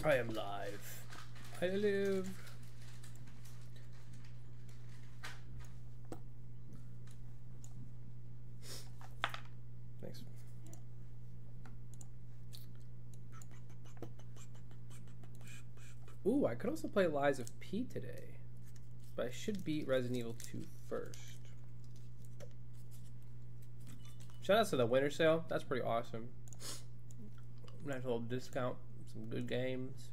I am live. I live. Thanks. Ooh, I could also play Lies of P today, but I should beat Resident Evil 2 first. Shout out to the winter sale. That's pretty awesome. Nice little discount. Some good games.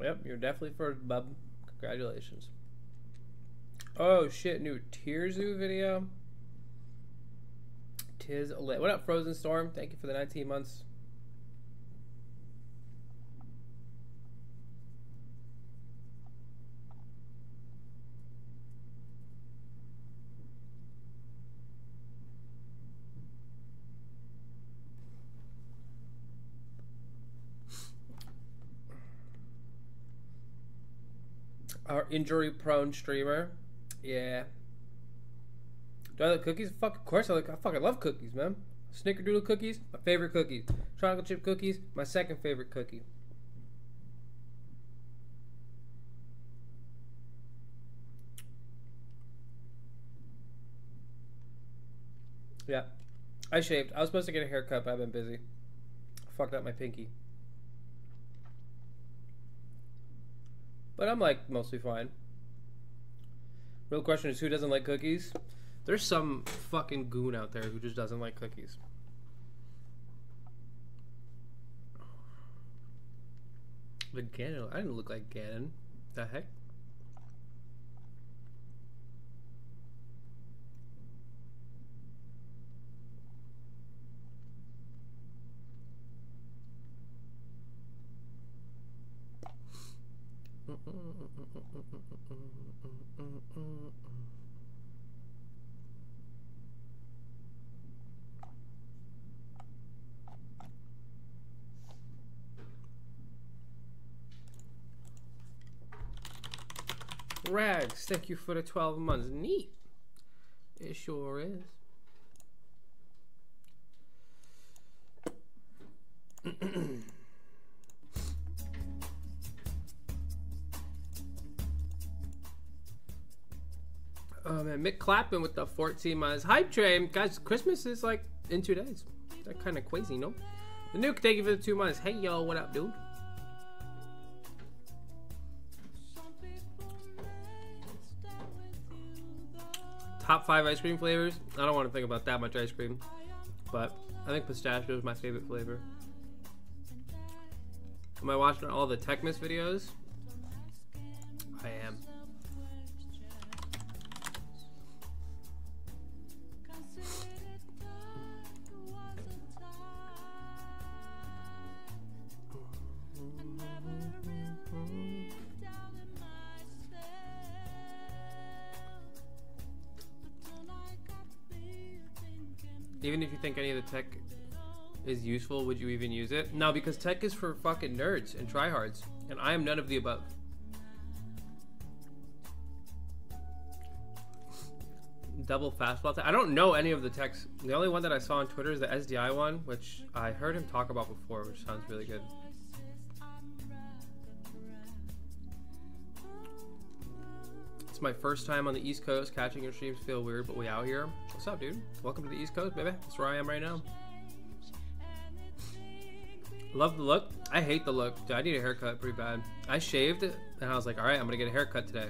Yep, you're definitely first, bub. Congratulations. Oh shit, new Tearzu video. Tis lit. What up, Frozen Storm? Thank you for the 19 months. Our injury-prone streamer, yeah. Do I like cookies? Fuck, of course I like. I fucking love cookies, man. Snickerdoodle cookies, my favorite cookies. Chocolate chip cookies, my second favorite cookie. Yeah, I shaved. I was supposed to get a haircut, but I've been busy. Fucked up my pinky. But I'm like mostly fine. Real question is, who doesn't like cookies? There's some fucking goon out there who just doesn't like cookies. But Ganon, I didn't look like Ganon. The heck? Rags, thank you for the 12 months. Neat. It sure is. Oh man, Mick Clappin with the 14 months. Hype train. Guys, Christmas is like in 2 days. That's kind of crazy, no? The Nuke, thank you for the 2 months. Hey yo, what up, dude? Top 5 ice cream flavors. I don't want to think about that much ice cream, but I think pistachio is my favorite flavor. Am I watching all the Techmas videos? I am. Even if you think any of the tech is useful, would you even use it? No, because tech is for fucking nerds and tryhards, and I am none of the above. Double fastball tech. I don't know any of the techs. The only one that I saw on Twitter is the SDI one, which I heard him talk about before, which sounds really good. It's my first time on the East Coast. Catching your streams feel weird, but we out here. What's up, dude? Welcome to the East Coast, baby. That's where I am right now. Love the look. I hate the look. Dude, I need a haircut pretty bad. I shaved and I was like, all right, I'm gonna get a haircut today.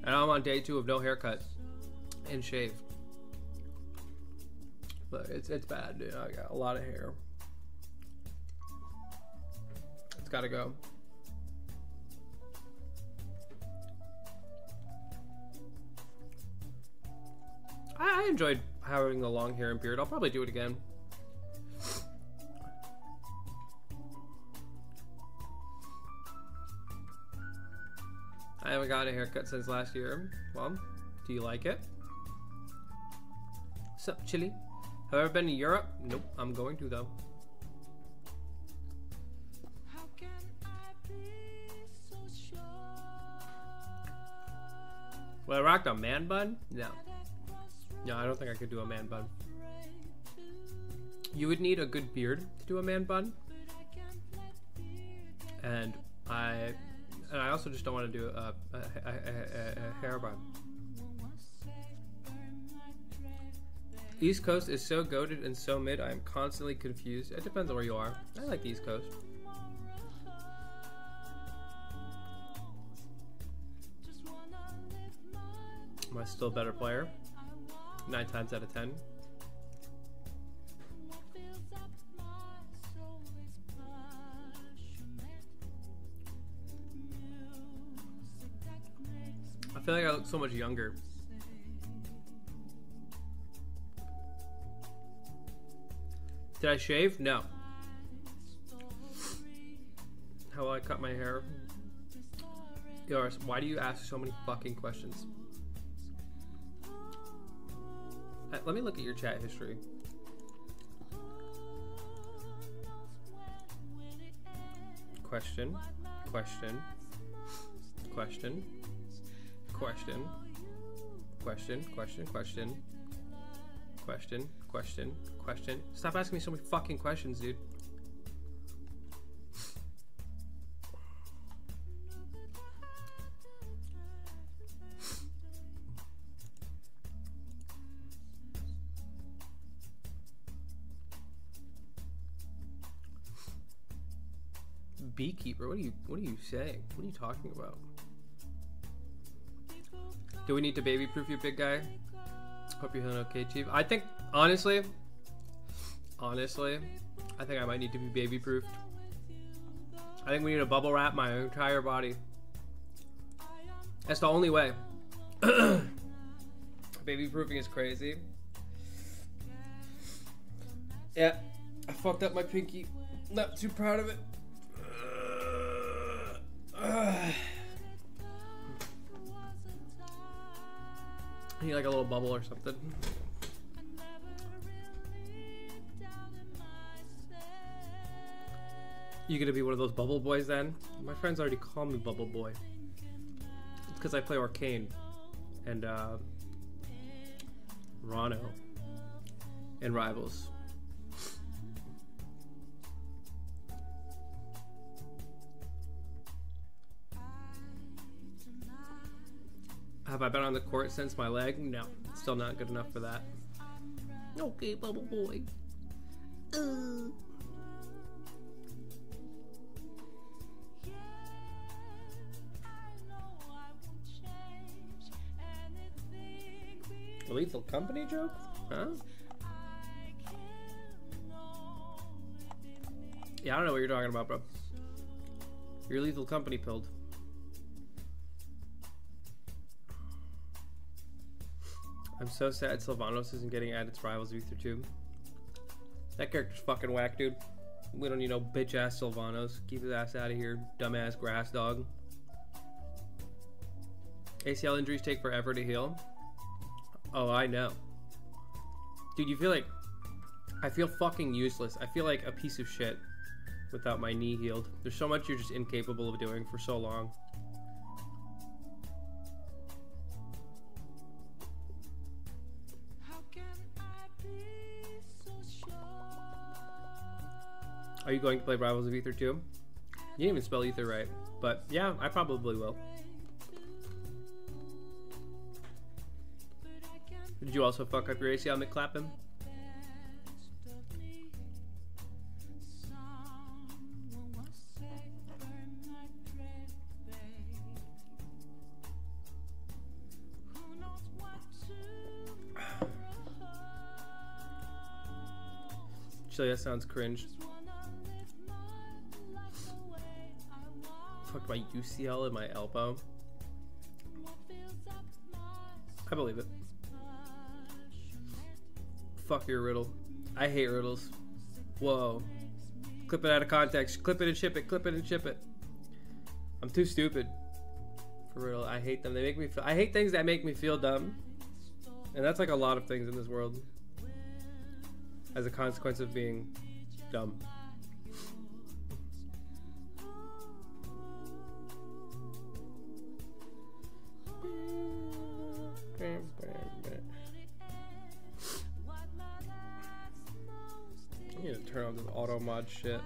And I'm on day 2 of no haircut and shave. But it's bad, dude. I got a lot of hair. It's gotta go. I enjoyed having the long hair and beard. I'll probably do it again. I haven't got a haircut since last year. Well, do you like it? Sup, Chili? Have I ever been to Europe? Nope, I'm going to though. Will I rock a man bun? No. No, I don't think I could do a man bun. You would need a good beard to do a man bun. And I also just don't want to do a hair bun. East Coast is so goated and so mid, I am constantly confused. It depends on where you are. I like the East Coast. Am I still a better player? 9 times out of 10. I feel like I look so much younger. Did I shave? No. How will I cut my hair? Yours, why do you ask so many fucking questions? Let me look at your chat history. Question, question, question, question, question, question, question, question, question, question. Stop asking me so many fucking questions, dude. Beekeeper, what are you saying? What are you talking about? Do we need to baby proof you, big guy? Hope you're feeling okay, Chief. I think honestly, I think I might need to be baby proofed. I think we need to bubble wrap my entire body. That's the only way. Baby proofing is crazy. Yeah, I fucked up my pinky. Not too proud of it. I need like a little bubble or something. You gonna be one of those bubble boys then? My friends already call me Bubble Boy. It's because I play Arcane and Rano and Rivals. Have I been on the court since my leg? No, still not good enough for that. Okay, Bubble Boy. A Lethal Company joke? Huh? Yeah, I don't know what you're talking about, bro. You're Lethal Company pilled. I'm so sad Sylvanos isn't getting added to Rivals of Ether 2. That character's fucking whack, dude. We don't need no bitch ass Sylvanos. Keep his ass out of here, dumbass grass dog. ACL injuries take forever to heal. Oh, I know. Dude, you feel like... I feel fucking useless. I feel like a piece of shit without my knee healed. There's so much you're just incapable of doing for so long. Are you going to play Rivals of Ether 2? You didn't even spell Ether right. But yeah, I probably will. Did you also fuck up your ACL, McClappin? Actually, that sounds cringe. Fucked my UCL in my elbow. I believe it. Fuck your riddle. I hate riddles. Whoa. Clip it out of context. Clip it and ship it. Clip it and ship it. I'm too stupid for riddle. I hate them. They make me feel... I hate things that make me feel dumb. And that's like a lot of things in this world. As a consequence of being dumb. Turn on this auto mod shit.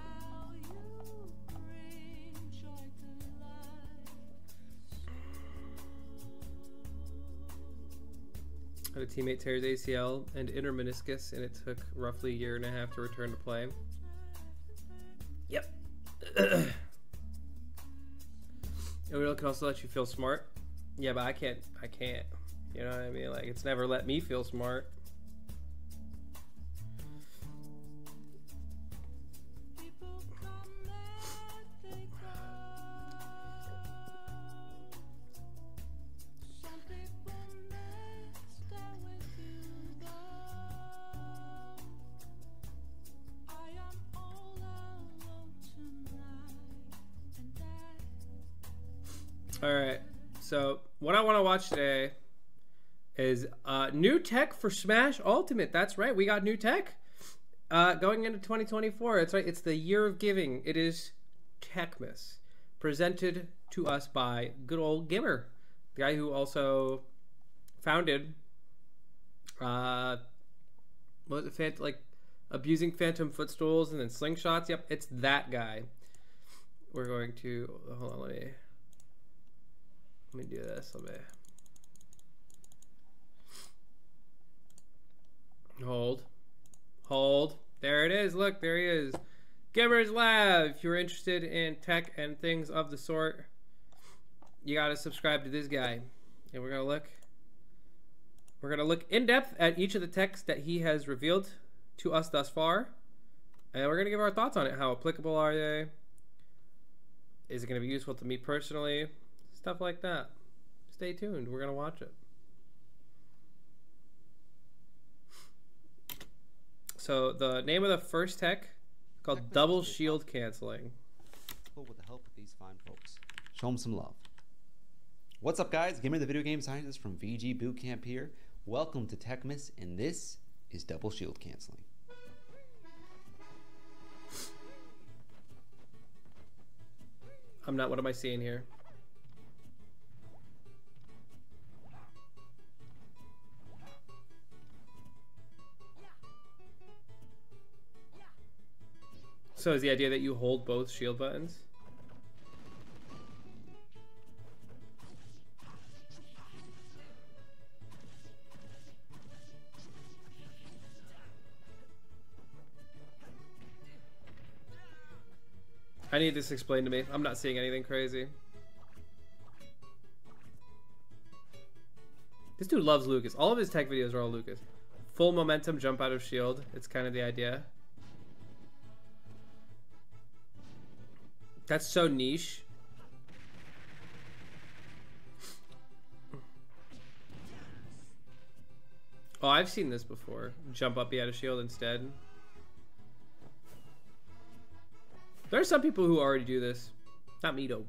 I had a teammate tear his ACL and inner meniscus, and it took roughly a year and a half to return to play. Yep. It can also let you feel smart. Yeah, but I can't. You know what I mean? Like, it's never let me feel smart. Alright, so what I want to watch today is new tech for Smash Ultimate. That's right, we got new tech going into 2024. It's right, it's the year of giving. It is Techmas, presented to us by good old GimR, the guy who also founded what was it, like abusing phantom footstools and then slingshots. Yep, it's that guy. We're going to hold on, let me do this. Let me hold. There it is. Look, there he is. GimR's Lab. If you're interested in tech and things of the sort, you gotta subscribe to this guy. And we're gonna look in depth at each of the techs that he has revealed to us thus far, and we're gonna give our thoughts on it. How applicable are they? Is it gonna be useful to me personally? Stuff like that. Stay tuned. We're gonna watch it. So the name of the first tech called double shield canceling. With the help of these fine folks, show them some love. What's up, guys? GimR, the video game scientist from VG Bootcamp here. Welcome to Techmas, and this is double shield canceling. I'm not. What am I seeing here? So is the idea that you hold both shield buttons? I need this explained to me. I'm not seeing anything crazy. This dude loves Lucas. All of his tech videos are all Lucas. Full momentum jump out of shield. It's kind of the idea. That's so niche. Oh, I've seen this before. Jump up, be out of shield instead. There are some people who already do this. Not me, though.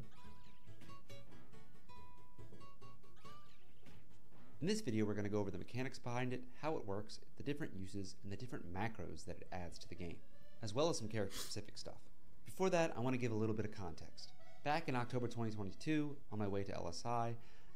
In this video, we're going to go over the mechanics behind it, how it works, the different uses, and the different macros that it adds to the game, as well as some character-specific stuff. Before that, I want to give a little bit of context. Back in October 2022, on my way to LSI,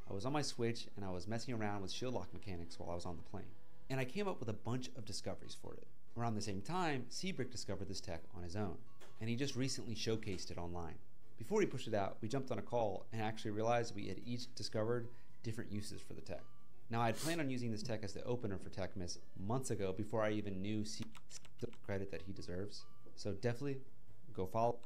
I was on my Switch and I was messing around with shield lock mechanics while I was on the plane. And I came up with a bunch of discoveries for it. Around the same time, Seabrick discovered this tech on his own, and he just recently showcased it online. Before he pushed it out, we jumped on a call and actually realized we had each discovered different uses for the tech. Now, I'd planned on using this tech as the opener for Techmas months ago before I even knew the credit that he deserves. So definitely go follow.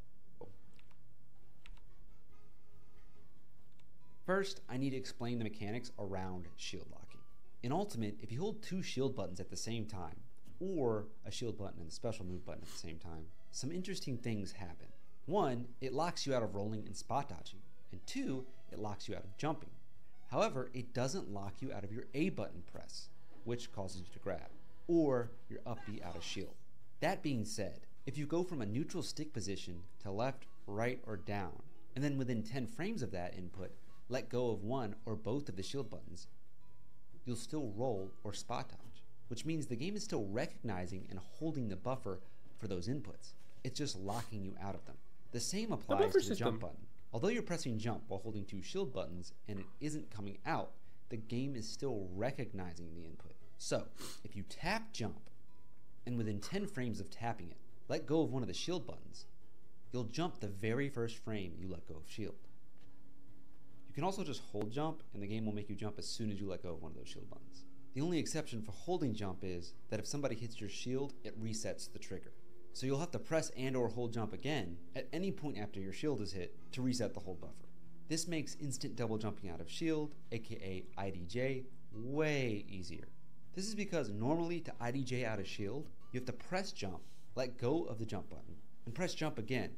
First, I need to explain the mechanics around shield locking. In Ultimate, if you hold two shield buttons at the same time, or a shield button and a special move button at the same time, some interesting things happen. One, it locks you out of rolling and spot dodging, and two, it locks you out of jumping. However, it doesn't lock you out of your A button press, which causes you to grab, or your up B out of shield. That being said, if you go from a neutral stick position to left, right, or down, and then within 10 frames of that input, let go of one or both of the shield buttons, you'll still roll or spot dodge, which means the game is still recognizing and holding the buffer for those inputs. It's just locking you out of them. The same applies to the jump button. Although you're pressing jump while holding two shield buttons and it isn't coming out, the game is still recognizing the input. So, if you tap jump, and within 10 frames of tapping it, let go of one of the shield buttons, you'll jump the very first frame you let go of shield. You can also just hold jump, and the game will make you jump as soon as you let go of one of those shield buttons. The only exception for holding jump is that if somebody hits your shield, it resets the trigger. So you'll have to press and or hold jump again at any point after your shield is hit to reset the hold buffer. This makes instant double jumping out of shield, aka IDJ, way easier. This is because normally to IDJ out of shield, you have to press jump, let go of the jump button, and press jump again.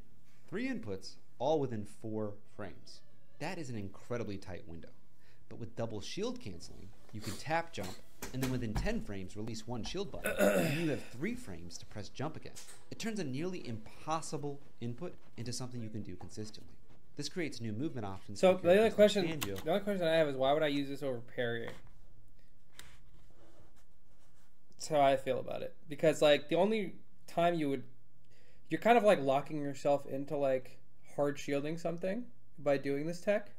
3 inputs, all within 4 frames. That is an incredibly tight window. But with double shield canceling, you can tap jump, and then within 10 frames release 1 shield button, and you have 3 frames to press jump again. It turns a nearly impossible input into something you can do consistently. This creates new movement options. So the other question I have is, why would I use this over parrying? That's how I feel about it. Because like the only time you're kind of like locking yourself into like hard shielding something by doing this tech,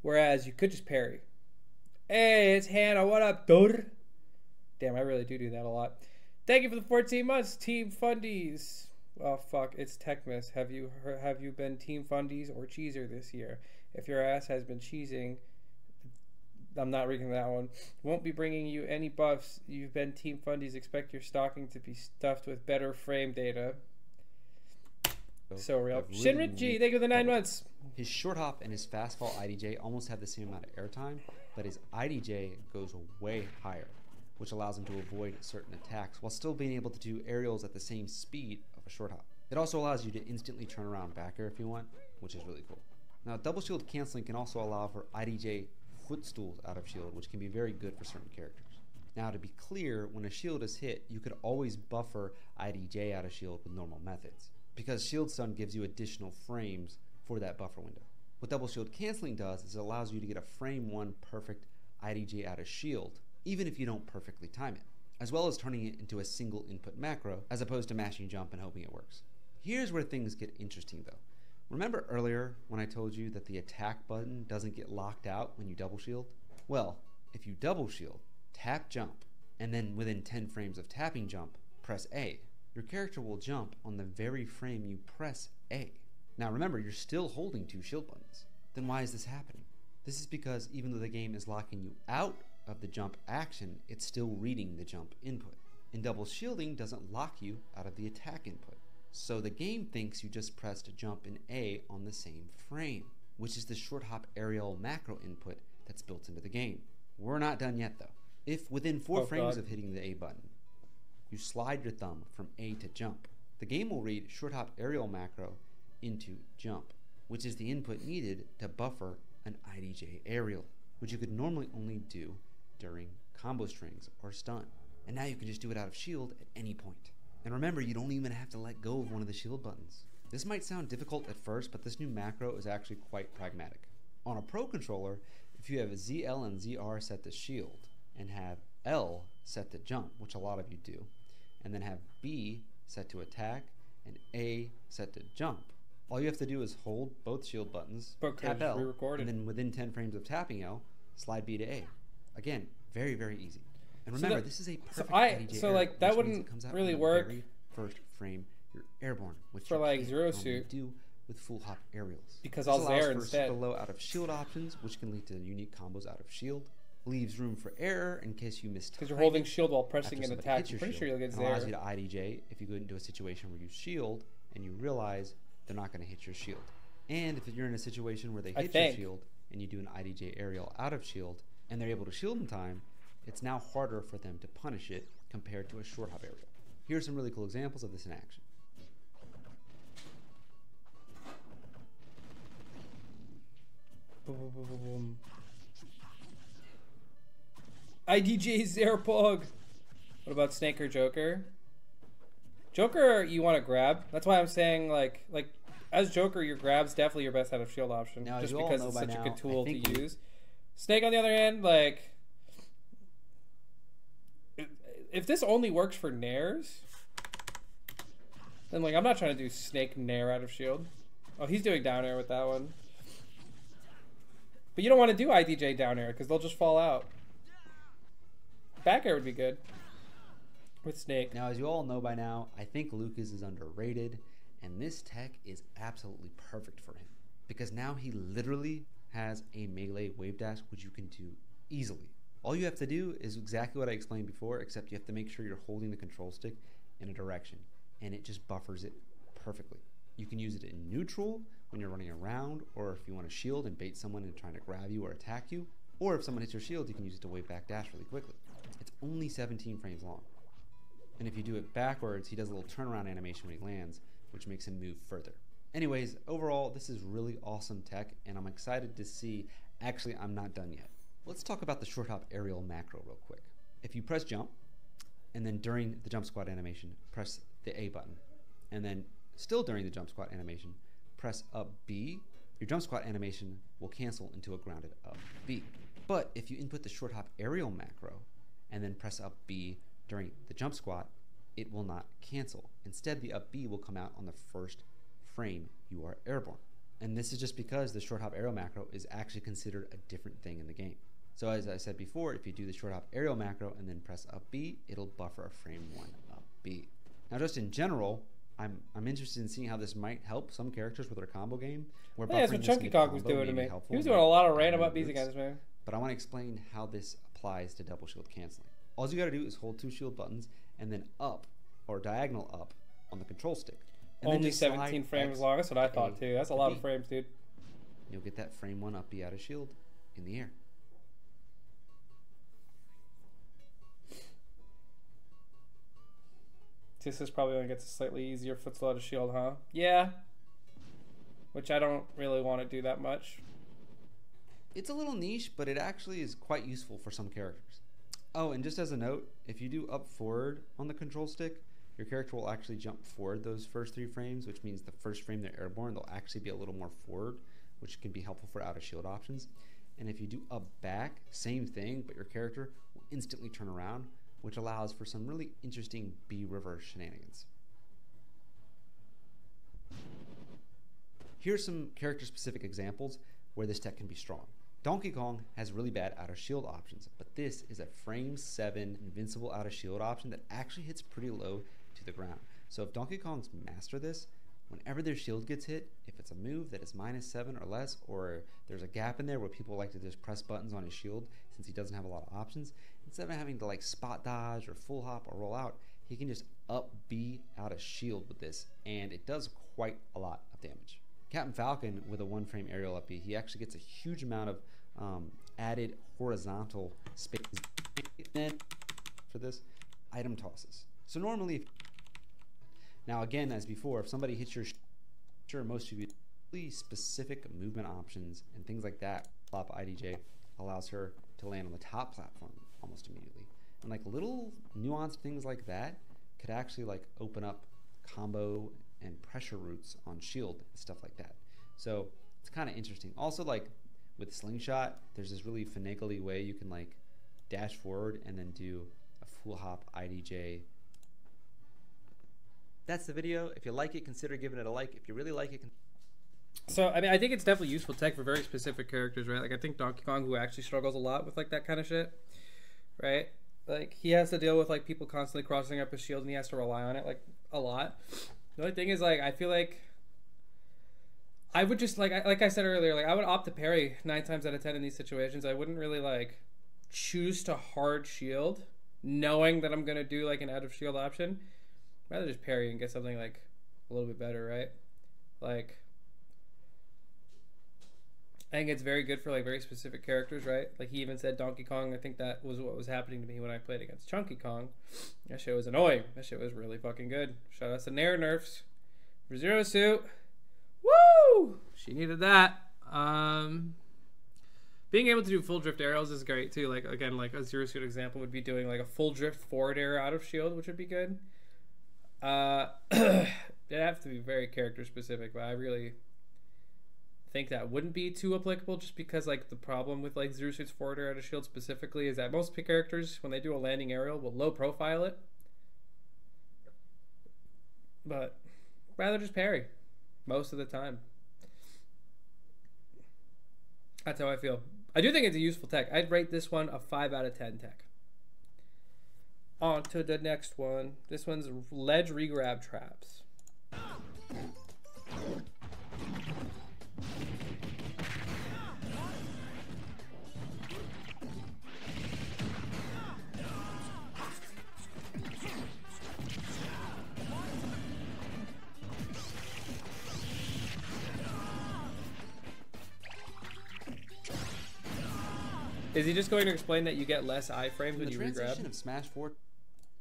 whereas you could just parry. Hey, it's Hannah. What up, dude? Damn, I really do that a lot. Thank you for the 14 months, Team Fundies. Oh fuck, it's Techmas. Have you been Team Fundies or Cheeser this year? If your ass has been cheesing, I'm not reading that one. Won't be bringing you any buffs. You've been Team Fundies. Expect your stocking to be stuffed with better frame data. So real. Shinrit G, thank you for the 9 months. His short hop and his fast fall IDJ almost have the same amount of airtime, but his IDJ goes way higher, which allows him to avoid certain attacks while still being able to do aerials at the same speed of a short hop. It also allows you to instantly turn around back air if you want, which is really cool. Now, double shield canceling can also allow for IDJ footstools out of shield, which can be very good for certain characters. Now, to be clear, when a shield is hit, you could always buffer IDJ out of shield with normal methods, because shield stun gives you additional frames for that buffer window. What double shield canceling does is it allows you to get a frame 1 perfect IDJ out of shield, even if you don't perfectly time it, as well as turning it into a single input macro, as opposed to mashing jump and hoping it works. Here's where things get interesting though. Remember earlier when I told you that the attack button doesn't get locked out when you double shield? Well, if you double shield, tap jump, and then within 10 frames of tapping jump, press A, your character will jump on the very frame you press A. Now remember, you're still holding 2 shield buttons. Then why is this happening? This is because even though the game is locking you out of the jump action, it's still reading the jump input. And double shielding doesn't lock you out of the attack input. So the game thinks you just pressed jump and A on the same frame, which is the short hop aerial macro input that's built into the game. We're not done yet though. If within 4 frames of hitting the A button, you slide your thumb from A to jump, the game will read short hop aerial macro into jump, which is the input needed to buffer an IDJ aerial, which you could normally only do during combo strings or stun. And now you can just do it out of shield at any point. And remember, you don't even have to let go of one of the shield buttons. This might sound difficult at first, but this new macro is actually quite pragmatic. On a Pro controller, if you have ZL and ZR set to shield, and have L set to jump, which a lot of you do, and then have B set to attack, and A set to jump, all you have to do is hold both shield buttons, tap L, and then within 10 frames of tapping L, slide B to A. Again, very, very easy. And remember, this is a perfect IDJ so like that wouldn't really work. Very first frame, you're airborne, which for like Zero Suit do with full hop aerials. Because I was there instead. Super low out of shield options, which can lead to unique combos out of shield. Leaves room for error in case you missed. Because you're holding shield while pressing an attack. I'm pretty sure you'll get Zare. Allows you to IDJ if you go into a situation where you shield and you realize they're not going to hit your shield. And if you're in a situation where they hit your shield and you do an IDJ aerial out of shield and they're able to shield in time, it's now harder for them to punish it compared to a short hop aerial. Here are some really cool examples of this in action. IDJ Zerpog. What about Snake or Joker? Joker, you want to grab. That's why I'm saying, like as Joker, your grab's definitely your best out of shield option, now, just because it's such a good tool to you use. Snake, on the other hand, like, if this only works for nairs, then like I'm not trying to do Snake nair out of shield. Oh, he's doing down air with that one. But you don't want to do IDJ down air because they'll just fall out. Back air would be good. with Snake. Now, as you all know by now, I think Lucas is underrated, and this tech is absolutely perfect for him because now he literally has a melee wave dash, which you can do easily. All you have to do is exactly what I explained before, except you have to make sure you're holding the control stick in a direction, and it just buffers it perfectly. You can use it in neutral when you're running around, or if you want to shield and bait someone and trying to grab you or attack you, or if someone hits your shield, you can use it to wave back dash really quickly. It's only 17 frames long. And if you do it backwards, he does a little turnaround animation when he lands, which makes him move further. Anyways, overall, this is really awesome tech, and I'm excited to see. Actually, I'm not done yet. Let's talk about the short hop aerial macro real quick. If you press jump, and then during the jump squat animation, press the A button, and then still during the jump squat animation, press up B, your jump squat animation will cancel into a grounded up B. But if you input the short hop aerial macro, and then press up B during the jump squat, it will not cancel. Instead, the up B will come out on the first frame you are airborne. And this is just because the short hop aerial macro is actually considered a different thing in the game. So as I said before, if you do the short hop aerial macro and then press up B, it'll buffer a frame 1 up B. Now just in general, I'm interested in seeing how this might help some characters with their combo game. Where that's what Chunky Kong was doing to me. He was doing a lot of random up Bs against me. But I want to explain how this applies to double shield canceling. All you got to do is hold 2 shield buttons and then up or diagonal up on the control stick. And only 17 frames long. That's what I thought too. That's a lot of frames, dude. You'll get that frame 1 up B out of shield in the air. This is probably going to get a slightly easier footstool out of shield, huh? Yeah. Which I don't really want to do that much. It's a little niche, but it actually is quite useful for some characters. Oh, and just as a note, if you do up forward on the control stick, your character will actually jump forward those first 3 frames, which means the first frame they're airborne, they'll actually be a little more forward, which can be helpful for out of shield options. And if you do up back, same thing, but your character will instantly turn around, which allows for some really interesting B reverse shenanigans. Here's some character specific examples where this tech can be strong. Donkey Kong has really bad out of shield options, but this is a frame 7 invincible out of shield option that actually hits pretty low to the ground. So if Donkey Kongs master this, whenever their shield gets hit, if it's a move that is -7 or less, or there's a gap in there where people like to just press buttons on his shield since he doesn't have a lot of options, instead of having to like spot dodge or full hop or roll out, he can just up B out of shield with this, and it does quite a lot of damage. Captain Falcon with a 1 frame aerial up B, he actually gets a huge amount of added horizontal space for this item tosses. So normally, now again, as before, if somebody hits your sure, most of you really specific movement options and things like that, flop IDJ allows her to land on the top platform almost immediately. And like little nuanced things like that could actually like open up combo and pressure routes on shield and stuff like that. So it's kind of interesting. Also, like with slingshot, there's this really finagly way you can like dash forward and then do a full hop IDJ. That's the video. If you like it, consider giving it a like. If you really like it, so I mean, I think it's definitely useful tech for very specific characters, right? Like I think Donkey Kong, who actually struggles a lot with like that kind of shit, right? Like he has to deal with like people constantly crossing up his shield, and he has to rely on it like a lot. The only thing is, like, I feel like I would just like I said earlier, like I would opt to parry 9 times out of 10 in these situations. I wouldn't really like choose to hard shield, knowing that I'm gonna do like an out of shield option. I'd rather just parry and get something like a little bit better, right? Like I think it's very good for like very specific characters, right? Like he even said Donkey Kong. I think that was what was happening to me when I played against Chunky Kong. That shit was annoying. That shit was really fucking good. Shout out to Nair Nerfs for Zero Suit. Woo! She needed that. Being able to do full drift arrows is great too. Like again, like a Zero Suit example would be doing like a full drift forward arrow out of shield, which would be good. It'd have to be very character specific, but I really think that wouldn't be too applicable, just because like the problem with like Zero Suit's forward arrow out of shield specifically is that most characters, when they do a landing aerial, will low profile it. But rather just parry most of the time. That's how I feel. I do think it's a useful tech. I'd rate this one a 5 out of 10 tech. On to the next one. This one's ledge regrab traps. Is he just going to explain that you get less iframes when you regrab? In the transition of Smash 4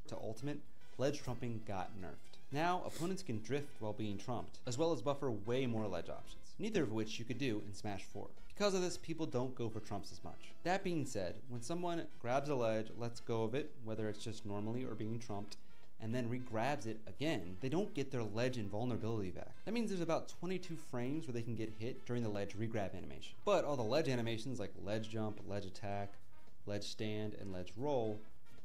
to Ultimate, ledge trumping got nerfed. Now, opponents can drift while being trumped, as well as buffer way more ledge options, neither of which you could do in Smash 4. Because of this, people don't go for trumps as much. That being said, when someone grabs a ledge, lets go of it, whether it's just normally or being trumped, and then re-grabs it again, they don't get their ledge invulnerability back. That means there's about 22 frames where they can get hit during the ledge re-grab animation. But all the ledge animations like ledge jump, ledge attack, ledge stand, and ledge roll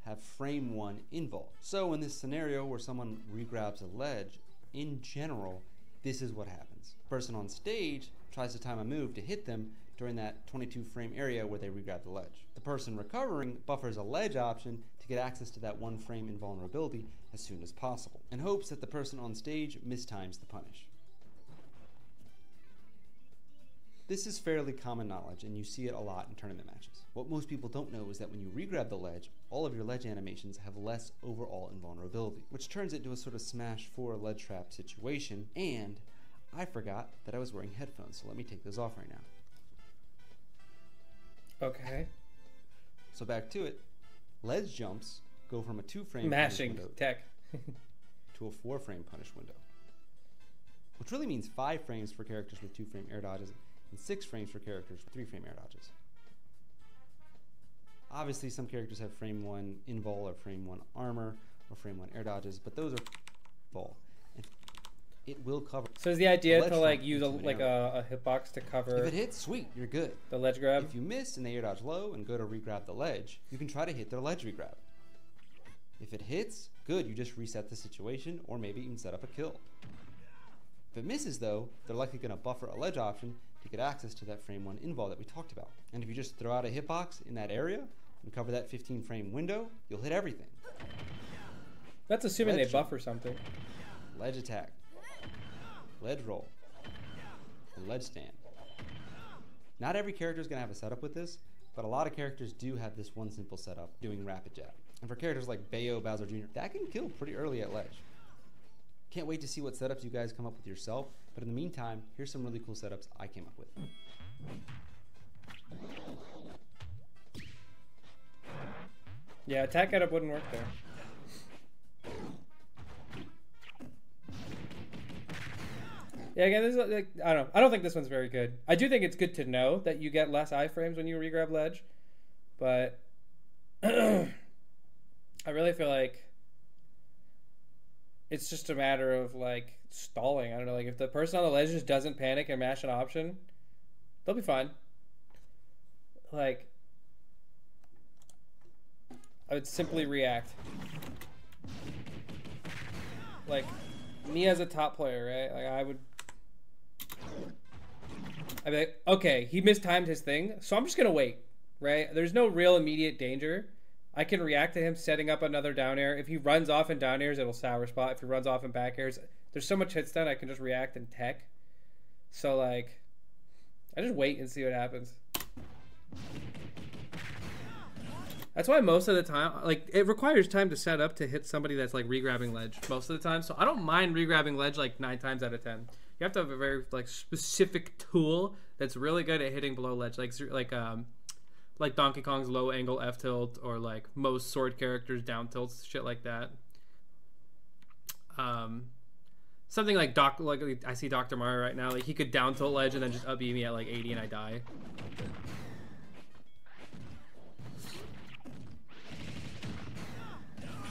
have frame 1 invul. So in this scenario where someone re-grabs a ledge, in general, this is what happens. The person on stage tries to time a move to hit them during that 22 frame area where they re-grab the ledge. The person recovering buffers a ledge option to get access to that 1 frame invulnerability as soon as possible, in hopes that the person on stage mistimes the punish. This is fairly common knowledge, and you see it a lot in tournament matches. What most people don't know is that when you re-grab the ledge, all of your ledge animations have less overall invulnerability, which turns it into a sort of Smash 4 ledge trap situation, and I forgot that I was wearing headphones, so let me take those off right now. Okay. So back to it. Ledge jumps go from a 2-frame mashing tech to a 4-frame punish window, which really means 5 frames for characters with 2-frame air dodges and 6 frames for characters with 3-frame air dodges. Obviously, some characters have frame 1 invul or frame 1 armor or frame 1 air dodges, but those are full. And it will cover. So is the idea to like use a hitbox to cover? If it hits, sweet, you're good. The ledge grab. If you miss and they air dodge low and go to re-grab the ledge, you can try to hit their ledge re-grab. If it hits, good, you just reset the situation, or maybe even set up a kill. If it misses though, they're likely going to buffer a ledge option to get access to that frame 1 invul that we talked about. And if you just throw out a hitbox in that area and cover that 15 frame window, you'll hit everything. That's assuming Ledge they buffer something. Ledge attack, ledge roll, and ledge stand. Not every character is going to have a setup with this, but a lot of characters do have this one simple setup, doing rapid jab. And for characters like Bayo, Bowser Jr., that can kill pretty early at ledge. Can't wait to see what setups you guys come up with yourself, but in the meantime, here's some really cool setups I came up with. Yeah, attack getup wouldn't work there. Yeah, again, this is like, I don't know. I don't think this one's very good. I do think it's good to know that you get less iframes when you regrab ledge, but I really feel like it's just a matter of like stalling. I don't know, like if the person on the ledge just doesn't panic and mash an option, they'll be fine. Like, I would simply react. Like, me as a top player, right? Like, I'd be like, okay, he mistimed his thing, so I'm just gonna wait, right? There's no real immediate danger. I can react to him setting up another down air. If he runs off in down airs, it'll sour spot. If he runs off in back airs, there's so much hit stun, I can just react and tech. So, like, I just wait and see what happens. That's why most of the time, like, it requires time to set up to hit somebody that's, like, regrabbing ledge most of the time. So I don't mind regrabbing ledge, like, 9 times out of 10. You have to have a very, like, specific tool that's really good at hitting below ledge. Like Donkey Kong's low angle F tilt, or, like, most sword characters down tilts, shit like that. Something like I see Dr. Mario right now. Like, he could down tilt ledge and then just up B me at, like, 80 and I die.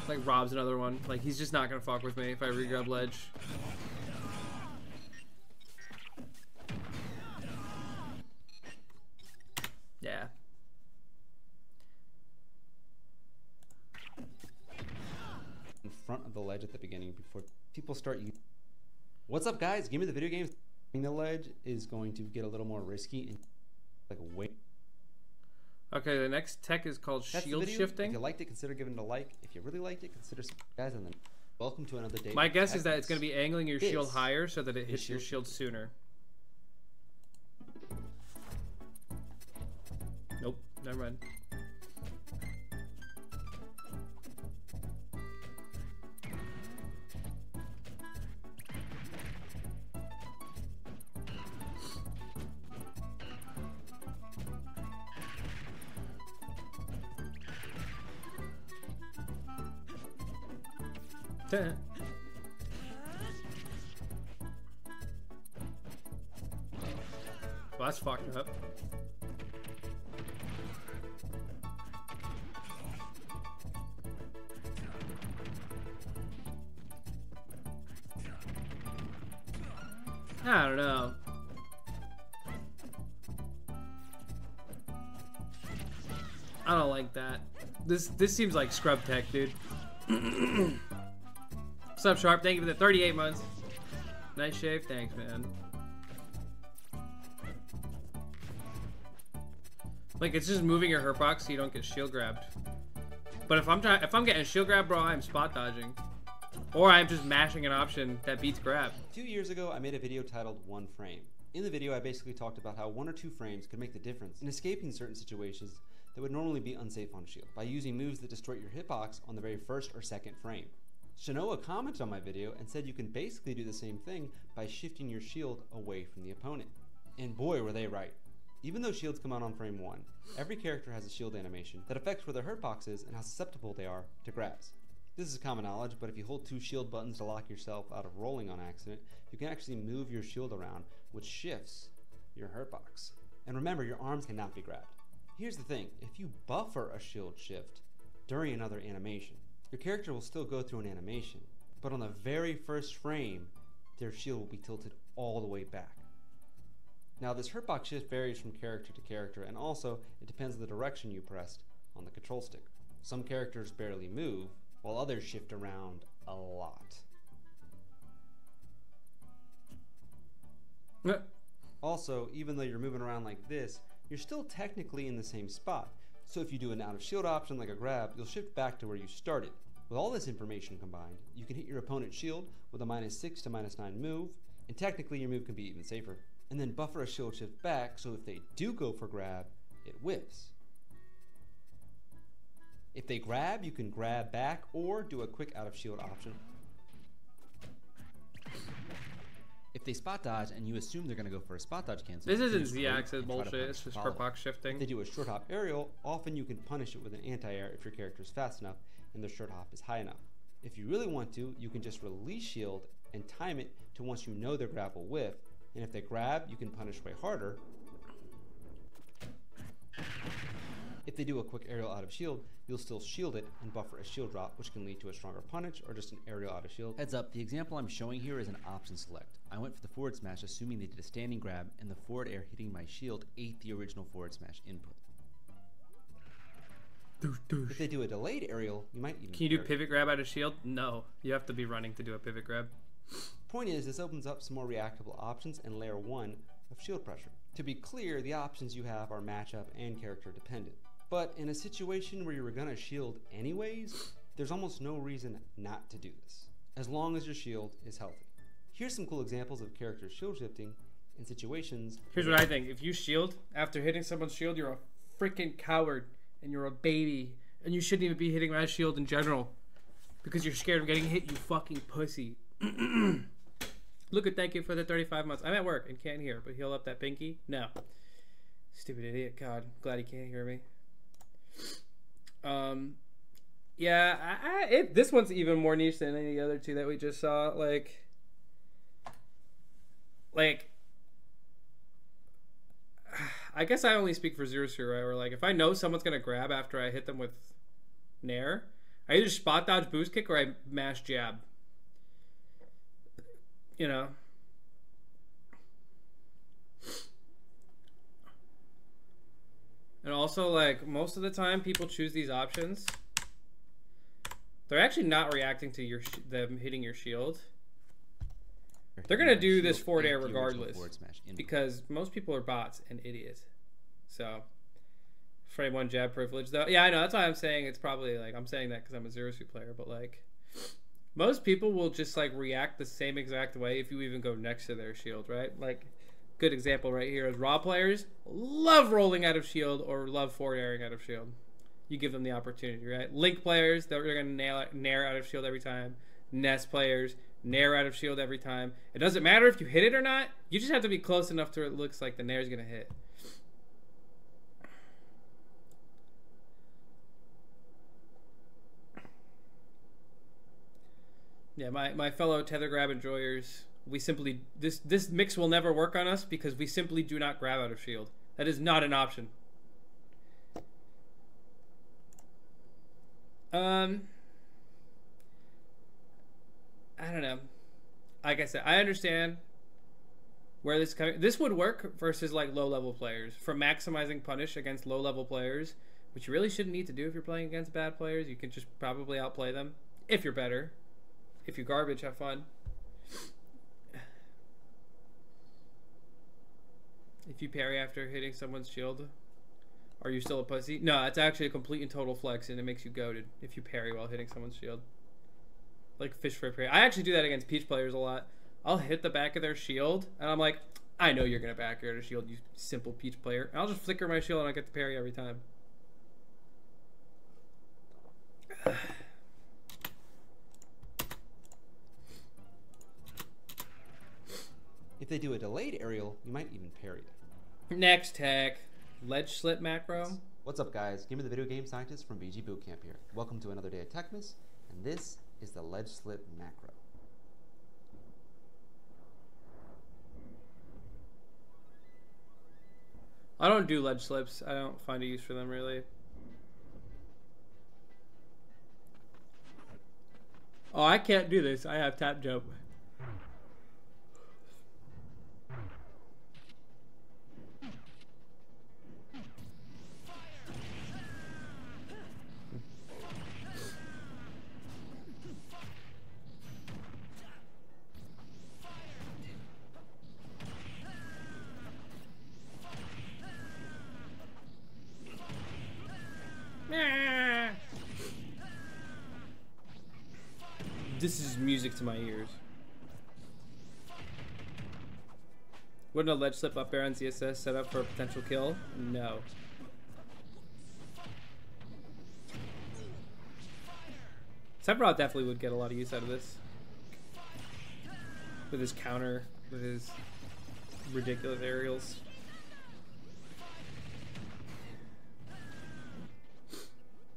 Like, Rob's another one. Like, he's just not gonna fuck with me if I regrab ledge. Yeah. In front of the ledge at the beginning before people start using. What's up, guys? Give me the video games. The ledge is going to get a little more risky and like wait. Okay, the next tech is called That's the shield video. shifting. If you liked it, consider giving it a like. If you really liked it, consider guys. And then welcome to another day. My guess is that it's going to be angling your shield This higher so that it hits your shield shield sooner. Nope, never mind. Well, that's fucked up. I don't know. I don't like that. This seems like scrub tech, dude. What's up, Sharp? Thank you for the 38 months. Nice shave. Thanks, man. Like, it's just moving your hurt box so you don't get shield grabbed. But if I'm getting shield grabbed, bro, I'm spot dodging. Or I'm just mashing an option that beats grab. A few years ago, I made a video titled One Frame. In the video, I basically talked about how 1 or 2 frames could make the difference in escaping certain situations that would normally be unsafe on shield by using moves that destroy your hitbox on the very first or second frame. Shanoa commented on my video and said you can basically do the same thing by shifting your shield away from the opponent. And boy, were they right. Even though shields come out on frame 1, every character has a shield animation that affects where their hurt box is and how susceptible they are to grabs. This is common knowledge, but if you hold 2 shield buttons to lock yourself out of rolling on accident, you can actually move your shield around, which shifts your hurt box. And remember, your arms cannot be grabbed. Here's the thing, if you buffer a shield shift during another animation, your character will still go through an animation, but on the very first frame, their shield will be tilted all the way back. Now, this hurt box shift varies from character to character, and also it depends on the direction you pressed on the control stick. Some characters barely move, while others shift around a lot. Also, even though you're moving around like this, you're still technically in the same spot. So if you do an out of shield option like a grab, you'll shift back to where you started. With all this information combined, you can hit your opponent's shield with a -6 to -9 move, and technically your move can be even safer. And then buffer a shield shift back so if they do go for grab, it whiffs. If they grab, you can grab back or do a quick out of shield option. If they spot dodge and you assume they're going to go for a spot dodge cancel, This isn't Z-axis bullshit, it's just hurt box shifting. If they do a short hop aerial, often you can punish it with an anti-air if your character is fast enough and their short hop is high enough. If you really want to, you can just release shield and time it to once you know their grab will whiff, and if they grab, you can punish way harder. If they do a quick aerial out of shield, you'll still shield it and buffer a shield drop, which can lead to a stronger punish or just an aerial out of shield. Heads up, the example I'm showing here is an option select. I went for the forward smash assuming they did a standing grab, and the forward air hitting my shield ate the original forward smash input. If they do a delayed aerial, you might even... Can you do pivot grab out of shield? No, you have to be running to do a pivot grab. Point is, this opens up some more reactable options and layer 1 of shield pressure. To be clear, the options you have are matchup and character dependent. But in a situation where you were gonna shield anyways, there's almost no reason not to do this, as long as your shield is healthy. Here's some cool examples of character shield shifting in situations. Here's what I think. If you shield after hitting someone's shield, you're a freaking coward and you're a baby. And you shouldn't even be hitting my shield in general. Because you're scared of getting hit, you fucking pussy. Look at thank you for the 35 months. I'm at work and can't hear, but heal up that pinky? No. Stupid idiot. God, glad he can't hear me. Yeah, this one's even more niche than any other two that we just saw. Like, I guess I only speak for Zero, right? Or like, if I know someone's gonna grab after I hit them with Nair, I either spot dodge boost kick or I mash jab. You know. And also, like, most of the time people choose these options, they're actually not reacting to them hitting your shield. They're going to do this forward air regardless, because most people are bots and idiots. So, Frame one jab privilege though. Yeah, I know. That's why I'm saying it's probably like I'm saying that because I'm a zero suit player, but like most people will just like react the same exact way if you even go next to their shield, right? Like good example right here is raw players love rolling out of shield or love forward airing out of shield. You give them the opportunity, right? Link players, they're gonna nair out of shield every time. Nest players, nair out of shield every time. It doesn't matter if you hit it or not. You just have to be close enough to where it looks like the nair's gonna hit. Yeah, my fellow tether grab enjoyers, we simply this mix will never work on us because we simply do not grab out of shield. That is not an option. I don't know. Like I said, I understand where this is coming. This would work versus like low level players for maximizing punish against low level players, which you really shouldn't need to do if you're playing against bad players. You can just probably outplay them if you're better. If you're garbage, have fun. If you parry after hitting someone's shield, are you still a pussy? No, it's actually a complete and total flex, and it makes you goated if you parry while hitting someone's shield. Like fish fry parry. I actually do that against Peach players a lot. I'll hit the back of their shield, and I'm like, I know you're going to back air to shield, you simple Peach player. And I'll just flicker my shield, and I get the parry every time. If they do a delayed aerial, you might even parry it. Next tech. Ledge slip macro. What's up, guys? Give me the video game scientist from BG Bootcamp here. Welcome to another day at Techmas, and this is the ledge slip macro. I don't do ledge slips. I don't find a use for them really. Oh, I can't do this. I have tap jump. This is music to my ears. Wouldn't a ledge slip up air on CSS set up for a potential kill? No. Sephiroth definitely would get a lot of use out of this. With his counter, with his ridiculous aerials.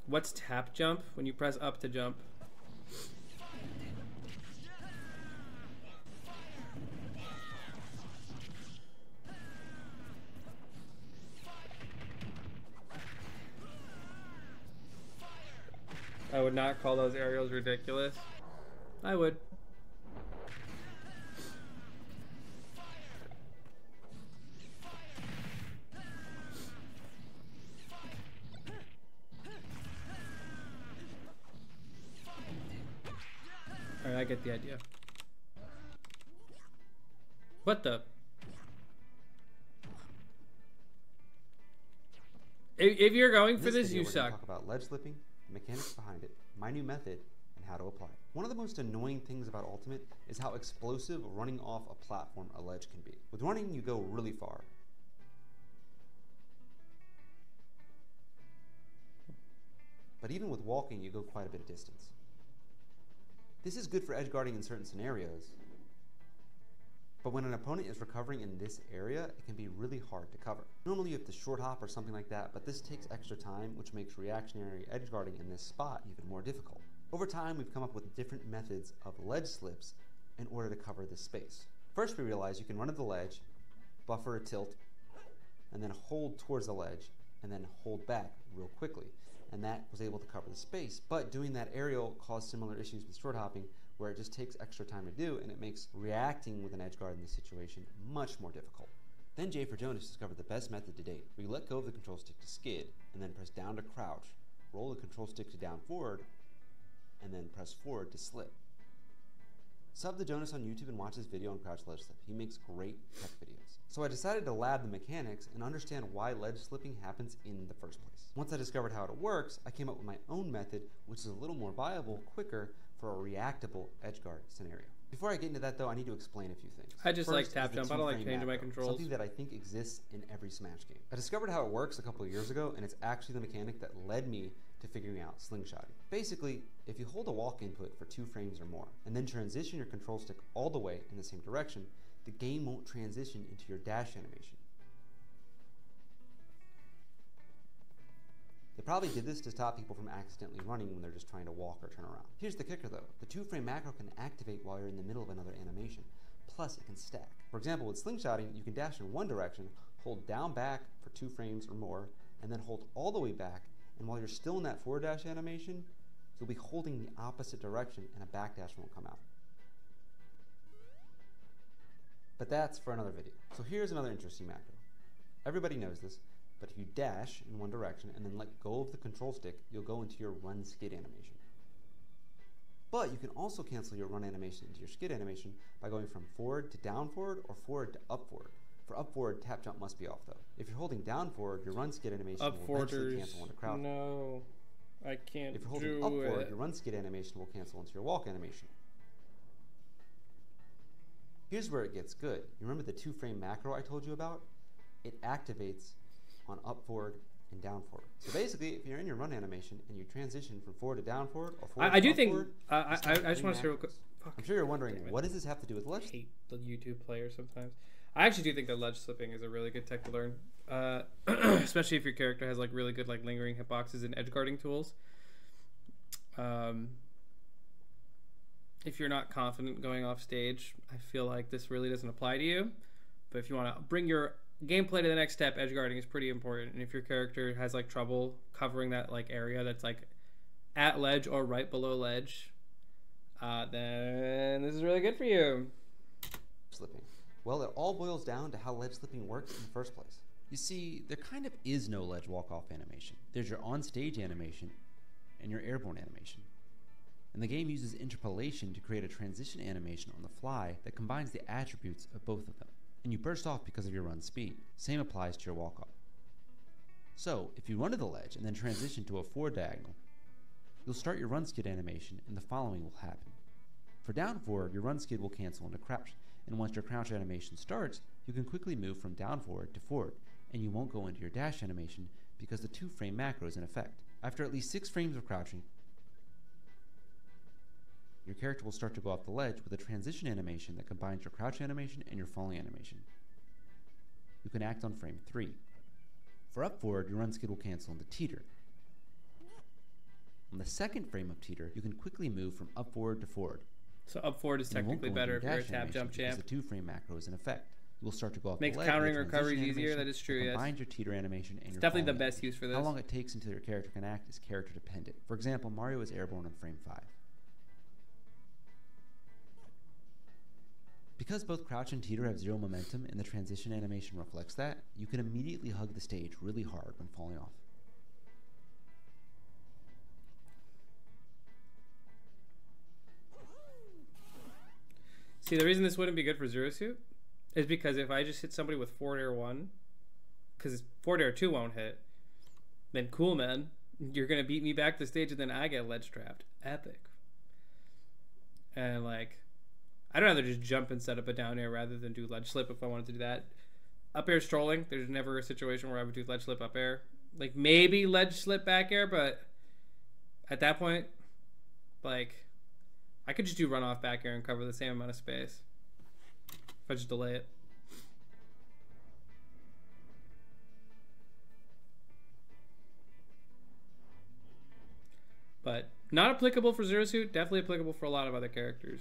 What's tap jump? When you press up to jump. I would not call those aerials ridiculous. I would. Alright, I get the idea. What the? If you're going for this, you suck. Talk about ledge slipping, the mechanics behind it, my new method, and how to apply it. One of the most annoying things about Ultimate is how explosive running off a platform a ledge can be. With running, you go really far. But even with walking, you go quite a bit of distance. This is good for edge guarding in certain scenarios, but when an opponent is recovering in this area, it can be really hard to cover. Normally you have to short hop or something like that, but this takes extra time, which makes reactionary edge guarding in this spot even more difficult. Over time, we've come up with different methods of ledge slips in order to cover this space. First, we realized you can run at the ledge, buffer a tilt, and then hold towards the ledge, and then hold back real quickly. And that was able to cover the space. But doing that aerial caused similar issues with short hopping, where it just takes extra time to do, and it makes reacting with an edge guard in this situation much more difficult. Then Jay for Jonas discovered the best method to date, where you let go of the control stick to skid, and then press down to crouch, roll the control stick to down forward, and then press forward to slip. Sub to Jonas on YouTube and watch his video on crouch ledge slip. He makes great tech videos. So I decided to lab the mechanics and understand why ledge slipping happens in the first place. Once I discovered how it works, I came up with my own method, which is a little more viable, quicker, for a reactable edgeguard scenario. Before I get into that though, I need to explain a few things. I just like First tap is the jump. I don't like two-frame changing my macro, controls. something that I think exists in every Smash game. I discovered how it works a couple of years ago, and it's actually the mechanic that led me to figuring out slingshotting. Basically, if you hold a walk input for 2 frames or more, and then transition your control stick all the way in the same direction, the game won't transition into your dash animation. They probably did this to stop people from accidentally running when they're just trying to walk or turn around. Here's the kicker though. The 2-frame macro can activate while you're in the middle of another animation. Plus, it can stack. For example, with slingshotting, you can dash in one direction, hold down back for 2 frames or more, and then hold all the way back, and while you're still in that forward dash animation, you'll be holding the opposite direction and a backdash won't come out. But that's for another video. So here's another interesting macro. Everybody knows this, but if you dash in one direction and then let go of the control stick, you'll go into your run skid animation. But you can also cancel your run animation into your skid animation by going from forward to down forward or forward to up forward. For up forward, tap jump must be off though. If you're holding down forward, your run skid animation will eventually cancel into crouch. No, I can't. If you're holding up forward, your run skid animation will cancel into your walk animation. Here's where it gets good. You remember the 2-frame macro I told you about? It activates on up forward and down forward. So basically, if you're in your run animation and you transition from forward to down forward or forward I to do up think forward, I just want to say real quick. I'm sure you're wondering, what does this have to do with I ledge? hate the YouTube players sometimes. I actually do think that ledge slipping is a really good tech to learn, especially if your character has like really good like lingering hitboxes and edge guarding tools. If you're not confident going off stage, I feel like this really doesn't apply to you. But if you want to bring your gameplay to the next step, edge guarding is pretty important. And if your character has like trouble covering that like area that's like at ledge or right below ledge, then this is really good for you. Slipping. Well, it all boils down to how ledge slipping works in the first place. You see, there kind of is no ledge walk-off animation. There's your on-stage animation and your airborne animation. And the game uses interpolation to create a transition animation on the fly that combines the attributes of both of them. And you burst off because of your run speed. Same applies to your walk-off. So, if you run to the ledge and then transition to a forward diagonal, you'll start your run skid animation and the following will happen. For down forward, your run skid will cancel into crouch, and once your crouch animation starts, you can quickly move from down forward to forward, and you won't go into your dash animation because the 2-frame macro is in effect. After at least 6 frames of crouching, your character will start to go off the ledge with a transition animation that combines your crouch animation and your falling animation. You can act on frame 3. For up forward, your run skid will cancel into teeter. On the second frame of teeter, you can quickly move from up forward to forward. So up forward is technically better if you're a tap jump champ. The 2-frame macro is in effect. You will start to go off Makes the ledge. countering recoveries easier. That is true. Yes. Combines your teeter animation and It's your definitely the falling best use for this. How long it takes until your character can act is character dependent. For example, Mario is airborne on frame 5. Because both crouch and teeter have 0 momentum and the transition animation reflects that, you can immediately hug the stage really hard when falling off. See, the reason this wouldn't be good for Zero Suit is because if I just hit somebody with forward air 1, because forward air 2 won't hit, then cool, man. You're going to beat me back to the stage and then I get ledge trapped. Epic. And like, I'd rather just jump and set up a down air rather than do ledge slip if I wanted to do that. Up air strolling, there's never a situation where I would do ledge slip up air. Like maybe ledge slip back air, but at that point, like, I could just do run off back air and cover the same amount of space if I just delay it. But not applicable for Zero Suit, definitely applicable for a lot of other characters.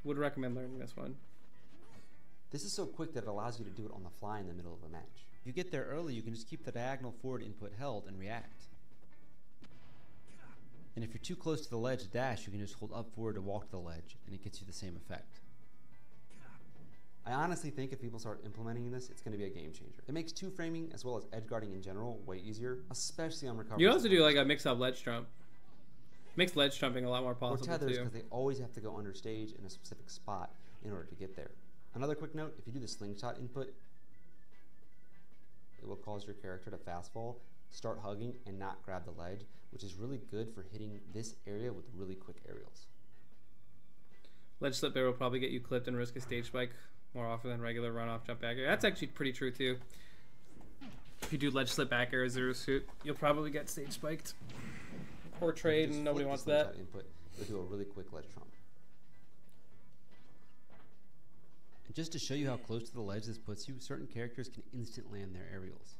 Would recommend learning this one. This is so quick that it allows you to do it on the fly in the middle of a match. If you get there early, you can just keep the diagonal forward input held and react. And if you're too close to the ledge to dash, you can just hold up forward to walk to the ledge, and it gets you the same effect. I honestly think if people start implementing this, it's going to be a game changer. It makes 2-framing as well as edge guarding in general way easier, especially on recovery. You also do like a mix-up ledge jump. Makes ledge jumping a lot more Or possible tethers, too. because they always have to go under stage in a specific spot in order to get there. Another quick note, if you do the slingshot input, it will cause your character to fast fall, start hugging, and not grab the ledge, which is really good for hitting this area with really quick aerials. Ledge slip bear will probably get you clipped and risk a stage spike more often than regular run off jump back air. That's actually pretty true too. If you do ledge slip back air zero suit, you'll probably get stage spiked. Or trade, and nobody wants that. Input, you'll do a really quick ledge trump. And just to show you how close to the ledge this puts you, certain characters can instant land their aerials.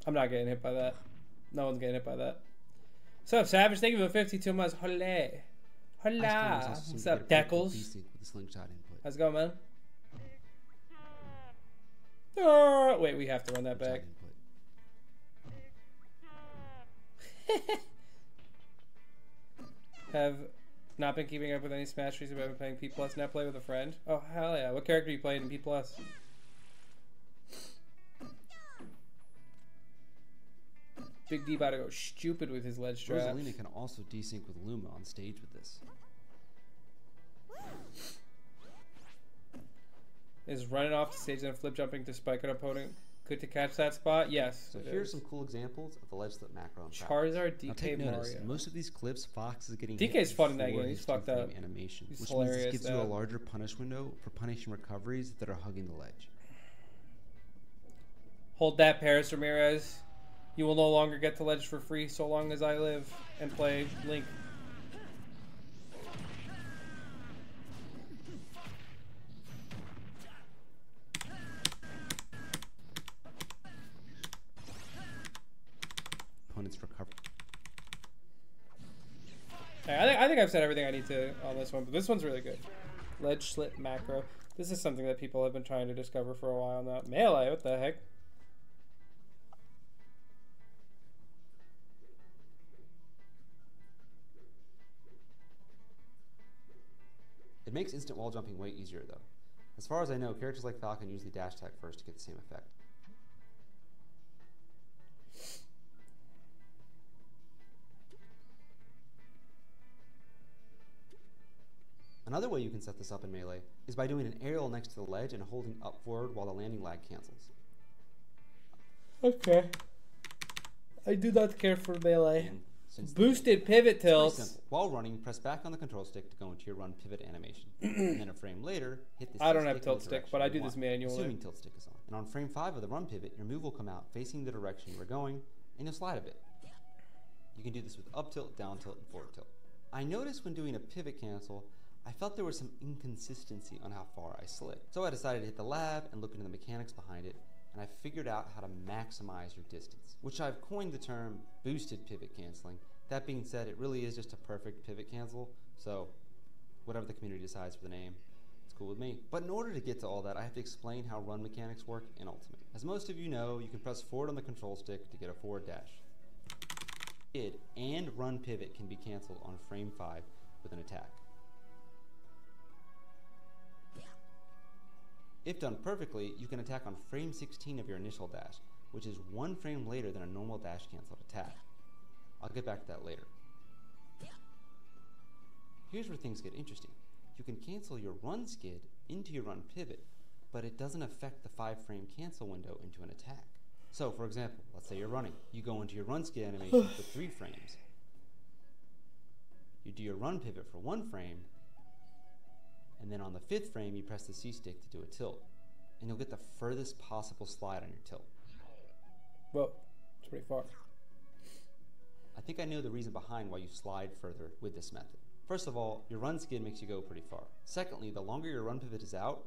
I'm not getting hit by that. No one's getting hit by that. What's up, Savage? Thank you for 52 months. Hola. Hola. What's up, Deckles? With the slingshot input. How's it going, man? Wait, we have to run that back. Have not been keeping up with any Smash streams. I've been playing P+. Now play with a friend. Oh, hell yeah. What character are you playing in P+? Big D about to go stupid with his ledge trap. Rosalina can also desync with Luma on stage with this. Is running off the stage and flip jumping to spike an opponent good to catch that spot? Yes. So here's some cool examples of the ledge slip macro. Charizard, DK, now take notice, Mario. most of these clips, Fox is getting DK's fun in that game. He's fucked up. Animation, He's which hilarious. means this gives you a larger punish window for punishing recoveries that are hugging the ledge. Hold that, Paris Ramirez. You will no longer get the ledge for free so long as I live and play Link. Opponents recover. I think I've said everything I need to on this one, but this one's really good. Ledge slip macro. This is something that people have been trying to discover for a while now. Melee, what the heck? It makes instant wall jumping way easier though. As far as I know, characters like Falcon usually dash attack first to get the same effect. Another way you can set this up in Melee is by doing an aerial next to the ledge and holding up forward while the landing lag cancels. Okay. I do not care for Melee. Since Boosted pivot tilts. simple. While running, press back on the control stick to go into your run pivot animation. And then a frame later, hit the I don't have stick in tilt the stick, direction but I you do want, this manually. assuming tilt stick is on. And on frame 5 of the run pivot, your move will come out facing the direction you are going, and you'll slide a bit. You can do this with up tilt, down tilt, and forward tilt. I noticed when doing a pivot cancel, I felt there was some inconsistency on how far I slid. So I decided to hit the lab and look into the mechanics behind it, and I figured out how to maximize your distance, which I've coined the term boosted pivot canceling. That being said, it really is just a perfect pivot cancel, so whatever the community decides for the name, it's cool with me. But in order to get to all that, I have to explain how run mechanics work in Ultimate. As most of you know, you can press forward on the control stick to get a forward dash. Skid and run pivot can be canceled on frame 5 with an attack. If done perfectly, you can attack on frame 16 of your initial dash, which is 1 frame later than a normal dash canceled attack. I'll get back to that later. Here's where things get interesting. You can cancel your run skid into your run pivot, but it doesn't affect the 5-frame cancel window into an attack. So, for example, let's say you're running. You go into your run skid animation for 3 frames. You do your run pivot for 1 frame, and then on the 5th frame, you press the C stick to do a tilt, and you'll get the furthest possible slide on your tilt. Whoa, it's pretty far. I think I know the reason behind why you slide further with this method. First of all, your run skid makes you go pretty far. Secondly, the longer your run pivot is out,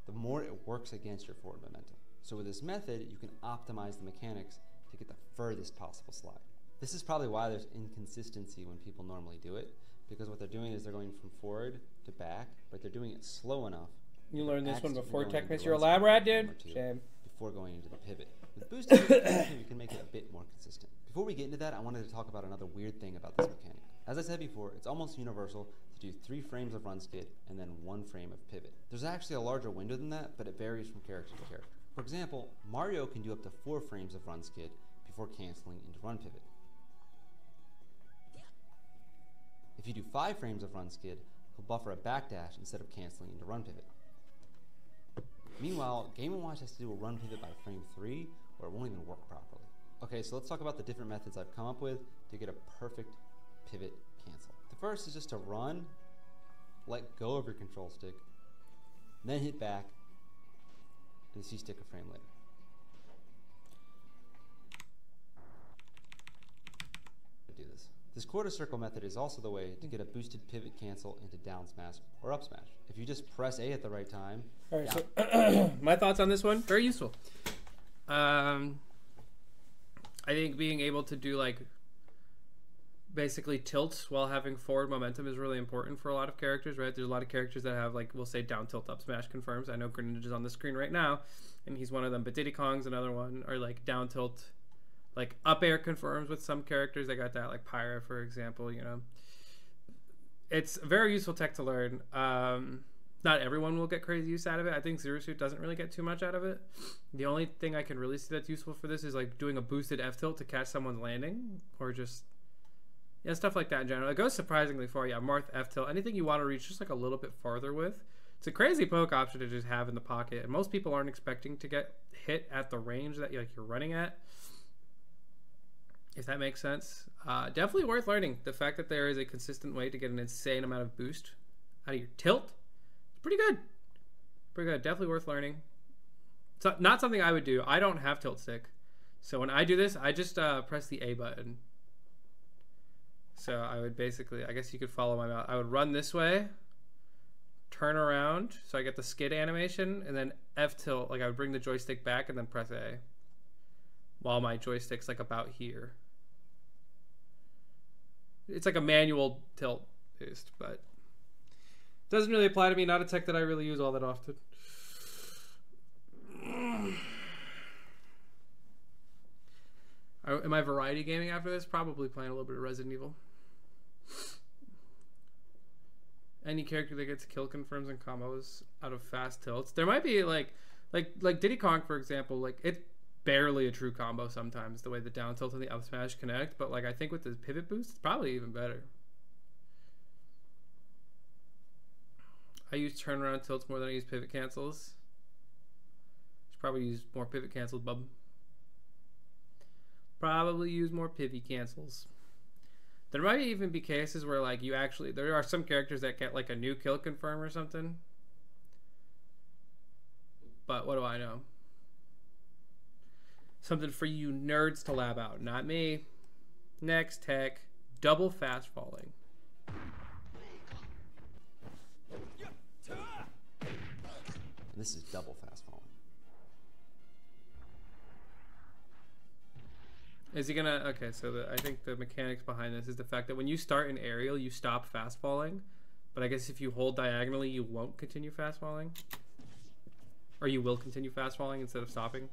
the more it works against your forward momentum. So with this method, you can optimize the mechanics to get the furthest possible slide. This is probably why there's inconsistency when people normally do it, because what they're doing is they're going from forward to back, but they're doing it slow enough. You learned this one before Techmas. Techmas. You're a lab rat, dude? Shame. Before going into the pivot. With boosted pivot, you can make it a bit more consistent. Before we get into that, I wanted to talk about another weird thing about this mechanic. As I said before, it's almost universal to do 3 frames of run skid and then 1 frame of pivot. There's actually a larger window than that, but it varies from character to character. For example, Mario can do up to 4 frames of run skid before canceling into run pivot. If you do 5 frames of run skid, he'll buffer a backdash instead of canceling into run pivot. Meanwhile, Game & Watch has to do a run pivot by frame 3 or it won't even work properly. Okay, so let's talk about the different methods I've come up with to get a perfect pivot cancel. The first is just to run, let go of your control stick, then hit back, and C-stick a frame later. Do this. This quarter circle method is also the way to get a boosted pivot cancel into down smash or up smash. If you just press A at the right time. All right, so my thoughts on this one, very useful. I think being able to do like basically tilts while having forward momentum is really important for a lot of characters, right? There's a lot of characters that have, like, we'll say down tilt up smash confirms. I know Greninja is on the screen right now, and he's one of them. But Diddy Kong's another one, or like down tilt, like up air confirms with some characters. They got that, like Pyra, for example. You know, it's a very useful tech to learn. Not everyone will get crazy use out of it. I think Zero Suit doesn't really get too much out of it. The only thing I can really see that's useful for this is like doing a boosted F tilt to catch someone's landing, or just stuff like that in general. It goes surprisingly far. Yeah, Marth F tilt, anything you want to reach just like a little bit farther with. It's a crazy poke option to just have in the pocket, and most people aren't expecting to get hit at the range that you're running at, if that makes sense. Definitely worth learning. The fact that there is a consistent way to get an insane amount of boost out of your tilt, it's pretty good. Pretty good. Definitely worth learning. It's not something I would do. I don't have tilt stick, so when I do this, I just press the A button. So I would basically, I guess you could follow my mouse. I would run this way, turn around, so I get the skid animation, and then F tilt, like I would bring the joystick back and then press A, while my joystick's like about here. It's like a manual tilt boost, but doesn't really apply to me. Not a tech that I really use all that often. Am I variety gaming after this? Probably playing a little bit of Resident Evil. Any character that gets kill confirms and combos out of fast tilts. There might be like Diddy Kong, for example. Like, it's barely a true combo sometimes, the way the down tilt and the up smash connect. But like, I think with the pivot boost, it's probably even better. I use turnaround tilts more than I use pivot cancels. Should probably use more pivot cancels, bub. Probably use more pivot cancels. There might even be cases where like there are some characters that get like a new kill confirm or something. But what do I know? Something for you nerds to lab out, not me. Next tech, double fast falling. This is double fast falling. Is he gonna? Okay, so I think the mechanics behind this is the fact that when you start an aerial, you stop fast falling, but I guess if you hold diagonally, you won't continue fast falling, or you will continue fast falling instead of stopping.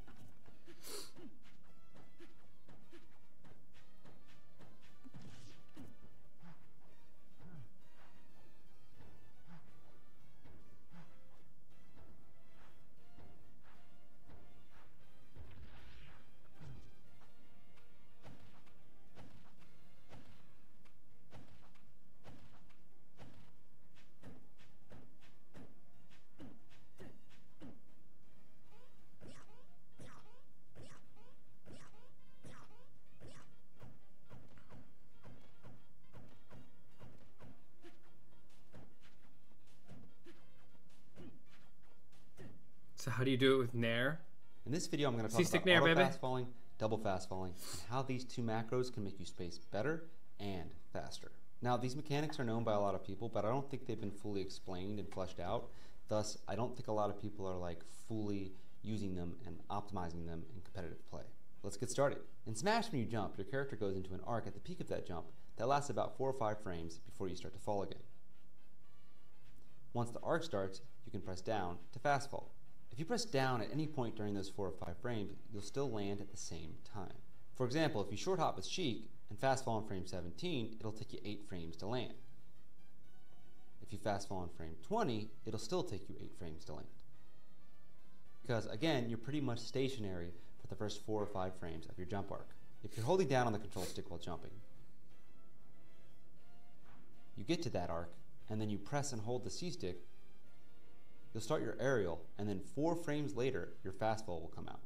So how do you do it with Nair? In this video, I'm going to talk about Nair, auto baby. fast falling, double fast falling, and how these two macros can make you space better and faster. Now, these mechanics are known by a lot of people, but I don't think they've been fully explained and fleshed out. Thus, I don't think a lot of people are like fully using them and optimizing them in competitive play. Let's get started. In Smash, when you jump, your character goes into an arc at the peak of that jump that lasts about 4 or 5 frames before you start to fall again. Once the arc starts, you can press down to fast fall. If you press down at any point during those 4 or 5 frames, you'll still land at the same time. For example, if you short hop with Sheik and fast fall in frame 17, it'll take you 8 frames to land. If you fast fall in frame 20, it'll still take you 8 frames to land. Because again, you're pretty much stationary for the first 4 or 5 frames of your jump arc. If you're holding down on the control stick while jumping, you get to that arc, and then you press and hold the C stick, you'll start your aerial, and then 4 frames later, your fast fall will come out.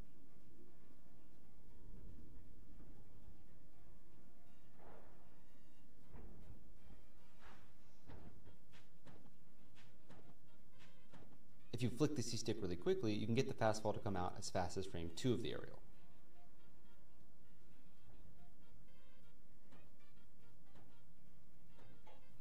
If you flick the C stick really quickly, you can get the fast fall to come out as fast as frame 2 of the aerial.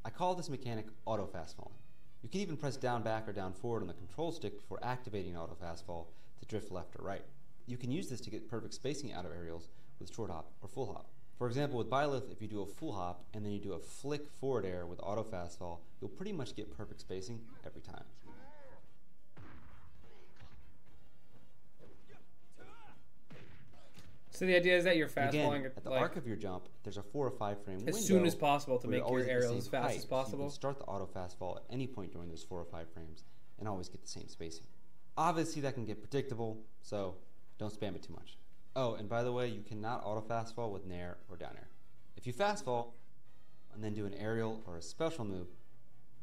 I call this mechanic auto fast falling. You can even press down back or down forward on the control stick before activating auto fast fall to drift left or right. You can use this to get perfect spacing out of aerials with short hop or full hop. For example, with Byleth, if you do a full hop and then you do a flick forward air with auto fast fall, you'll pretty much get perfect spacing every time. So the idea is that you're fast falling at the arc of your jump, there's a 4 or 5 frame window as soon as possible to make your aerials as fast as So possible. you can start the auto fast fall at any point during those 4 or 5 frames and always get the same spacing. Obviously that can get predictable, so don't spam it too much. Oh, and by the way, you cannot auto fast fall with nair or down air. If you fast fall and then do an aerial or a special move,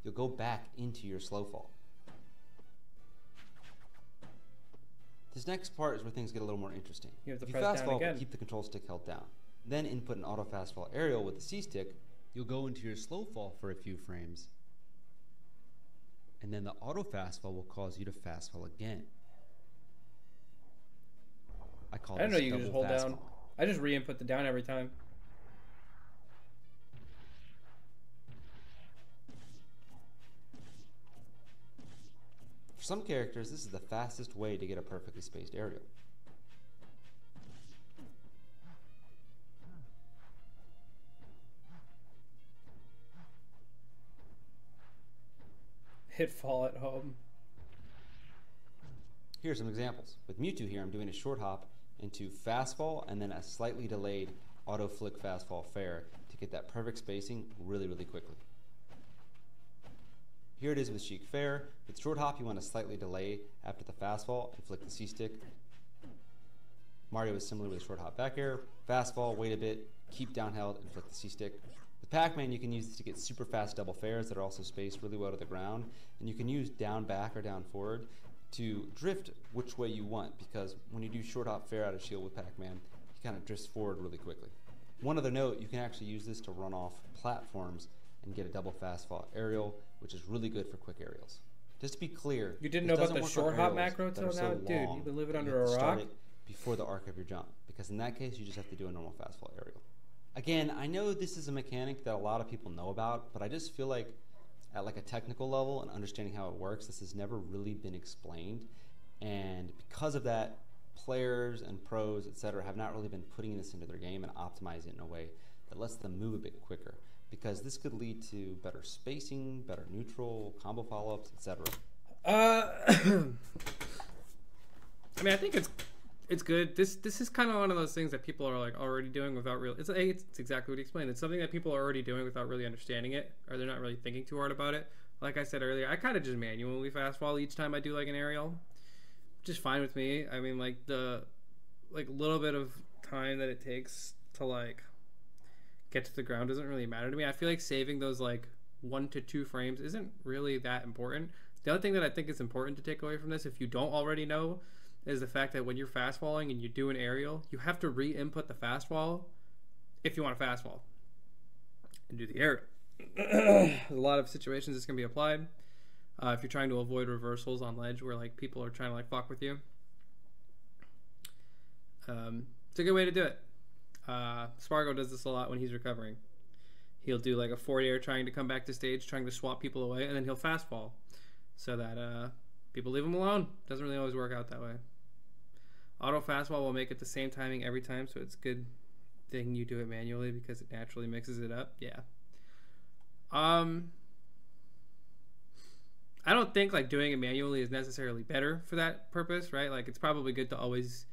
you'll go back into your slow fall. This next part is where things get a little more interesting. You have to if you press fast down fall, again. but keep the control stick held down, then input an auto fast fall aerial with the C stick, you'll go into your slow fall for a few frames, and then the auto fast fall will cause you to fast fall again. I didn't know you could just hold down. I just re-input the down every time. For some characters, this is the fastest way to get a perfectly spaced aerial. Hit fall at home. Here are some examples. With Mewtwo here, I'm doing a short hop into fast fall and then a slightly delayed auto flick fast fall fair to get that perfect spacing really, really quickly. Here it is with Sheik Fair. With short hop, you want to slightly delay after the fast fall and flick the C stick. Mario is similar with a short hop back air. Fast fall, wait a bit, keep down held and flick the C stick. With Pac-Man, you can use this to get super fast double fairs that are also spaced really well to the ground. And you can use down back or down forward to drift which way you want, because when you do short hop fair out of shield with Pac-Man, he kind of drifts forward really quickly. One other note, you can actually use this to run off platforms and get a double fast fall aerial, which is really good for quick aerials. Just to be clear, you didn't know about the short hop macro till now? Dude, you've been living under a rock? Before the arc of your jump, because in that case, you just have to do a normal fast fall aerial. Again, I know this is a mechanic that a lot of people know about, but I just feel like at like a technical level and understanding how it works, this has never really been explained. And because of that, players and pros, etc., have not really been putting this into their game and optimizing it in a way that lets them move a bit quicker, because this could lead to better spacing, better neutral, combo follow-ups, etc. I mean, I think it's good. This is kind of one of those things that people are like already doing without real. It's exactly what he explained. It's something that people are already doing without really understanding it, or they're not really thinking too hard about it. Like I said earlier, I kind of just manually fast fall each time I do like an aerial, which is fine with me. I mean, like the little bit of time that it takes to like get to the ground doesn't really matter to me. I feel like saving those like 1 to 2 frames isn't really that important. The other thing that I think is important to take away from this, if you don't already know, is the fact that when you're fast falling and you do an aerial, you have to re-input the fast fall if you want to fast fall and do the aerial. There's a lot of situations this can be applied. If you're trying to avoid reversals on ledge where like people are trying to like fuck with you, it's a good way to do it. Spargo does this a lot when he's recovering. He'll do like a forward air trying to come back to stage, trying to swap people away, and then he'll fast fall so that people leave him alone. Doesn't really always work out that way. Auto fastball will make it the same timing every time, so it's a good thing you do it manually because it naturally mixes it up. Yeah. I don't think like doing it manually is necessarily better for that purpose, right? Like it's probably good to always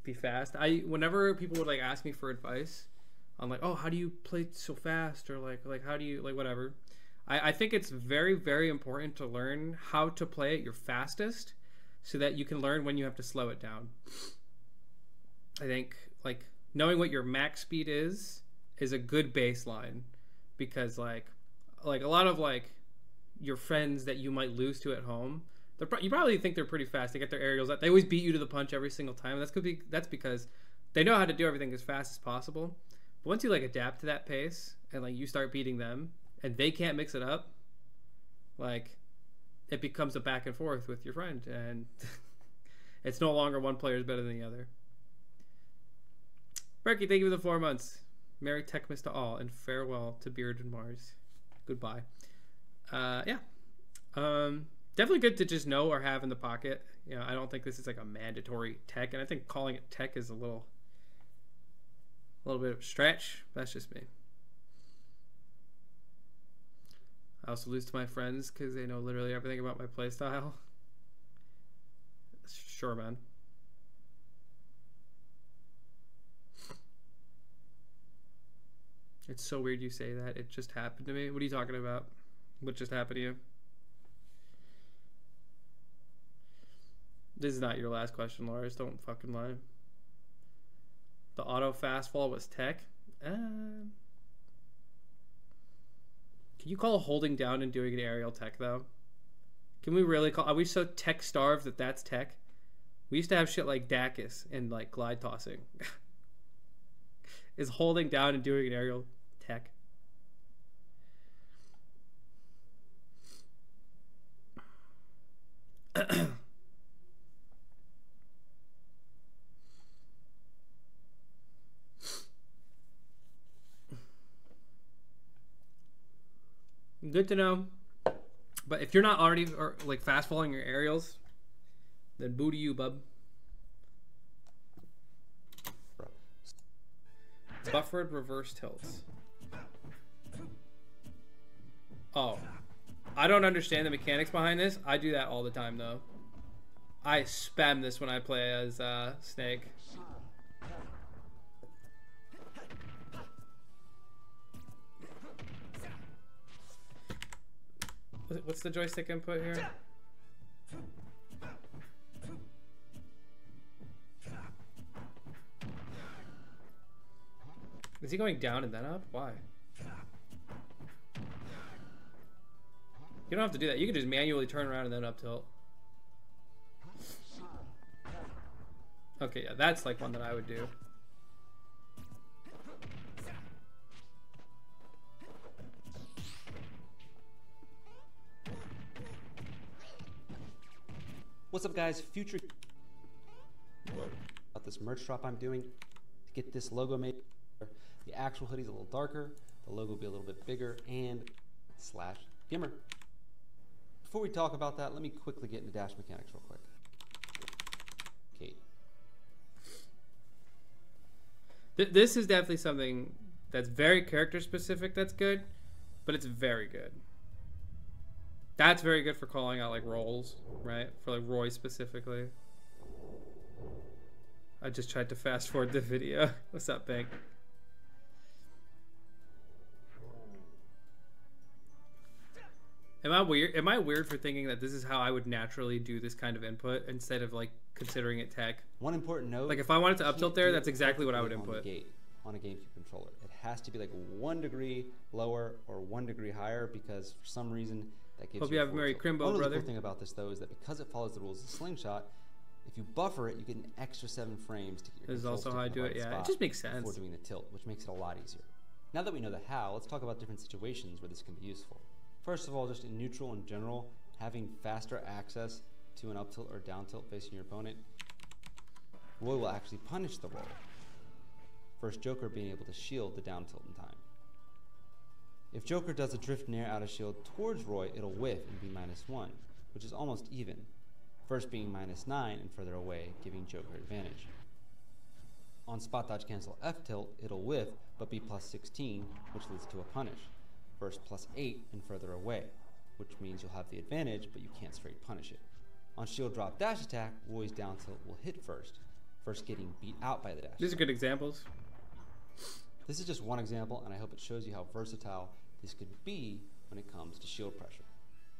be fast. Whenever people would like ask me for advice on like, oh, how do you play so fast, or like how do you like whatever. I think it's very, very important to learn how to play at your fastest so that you can learn when you have to slow it down. I think like knowing what your max speed is a good baseline, because like a lot of like your friends that you might lose to at home, you probably think they're pretty fast. They get their aerials out. They always beat you to the punch every single time. That's because they know how to do everything as fast as possible. But once you like adapt to that pace and like you start beating them and they can't mix it up, like it becomes a back and forth with your friend, and it's no longer one player is better than the other. Berkey, thank you for the 4 months. Merry Techmas to all, and farewell to Beard and Mars. Goodbye. Yeah. Definitely good to just know or have in the pocket. You know, I don't think this is like a mandatory tech, and I think calling it tech is a little bit of a stretch. That's just me. I also lose to my friends because they know literally everything about my playstyle. Sure, man. It's so weird you say that. It just happened to me. What are you talking about? What just happened to you? This is not your last question, Lars. Don't fucking lie. The auto fast fall was tech? Can you call holding down and doing an aerial tech, though? Can we really call... Are we so tech-starved that that's tech? We used to have shit like Dacus and, like, glide tossing. Is holding down and doing an aerial tech? Good to know. But if you're not already or like fast falling your aerials, then boo to you, bub. Buffered reverse tilts. Oh. I don't understand the mechanics behind this. I do that all the time, though. I spam this when I play as Snake. What's the joystick input here? Is he going down and then up? Why? You don't have to do that. You can just manually turn around and then up tilt. Okay, yeah, that's like one that I would do. What's up, guys? Future about this merch drop I'm doing to get this logo made. The actual hoodie's a little darker, the logo will be a little bit bigger, and /GimR. Before we talk about that, let me quickly get into dash mechanics real quick. Kate. This is definitely something that's very character specific. That's good, but it's very good. That's very good for calling out like roles, right? For like Roy specifically. I just tried to fast forward the video. What's up, Bank? Am I weird? Am I weird for thinking that this is how I would naturally do this kind of input instead of like considering it tech? One important note. Like if I wanted to up tilt there, that's exactly what I would input. On a GameCube controller, it has to be like 1 degree lower or 1 degree higher, because for some reason that gives Hope you have a Merry Crimbo, One brother. really cool thing about this though is that because it follows the rules of Slingshot, if you buffer it, you get an extra 7 frames to get your This is control also stick how I in the do right it. Yeah, spot it just makes sense. before doing the tilt, which makes it a lot easier. Now that we know the how, let's talk about different situations where this can be useful. First of all, just in neutral in general, having faster access to an up tilt or down tilt facing your opponent, Roy will actually punish the roll. First Joker being able to shield the down tilt in time. If Joker does a drift nair out of shield towards Roy, it'll whiff and be -1, which is almost even. First being -9 and further away, giving Joker advantage. On spot dodge cancel F tilt, it'll whiff but be +16, which leads to a punish. First +8 and further away, which means you'll have the advantage but you can't straight punish it. On shield drop dash attack, Roy's down tilt will hit first getting beat out by the dash. These are good examples. This is just one example, and I hope it shows you how versatile this could be when it comes to shield pressure.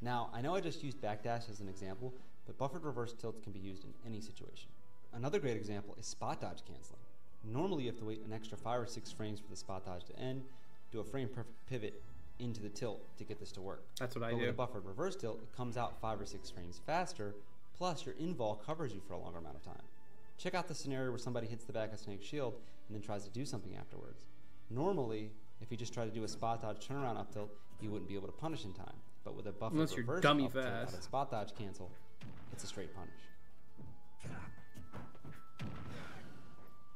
Now, I know I just used backdash as an example, but buffered reverse tilts can be used in any situation. Another great example is spot dodge canceling. Normally you have to wait an extra 5 or 6 frames for the spot dodge to end, do a frame perfect pivot into the tilt to get this to work. That's what I But do. with a buffered reverse tilt, it comes out 5 or 6 frames faster, plus your invol covers you for a longer amount of time. Check out the scenario where somebody hits the back of Snake's shield and then tries to do something afterwards. Normally, if you just try to do a spot dodge turnaround up tilt, you wouldn't be able to punish in time. But with a buffered Unless you're reverse dummy up tilt fast. out of spot dodge cancel, it's a straight punish.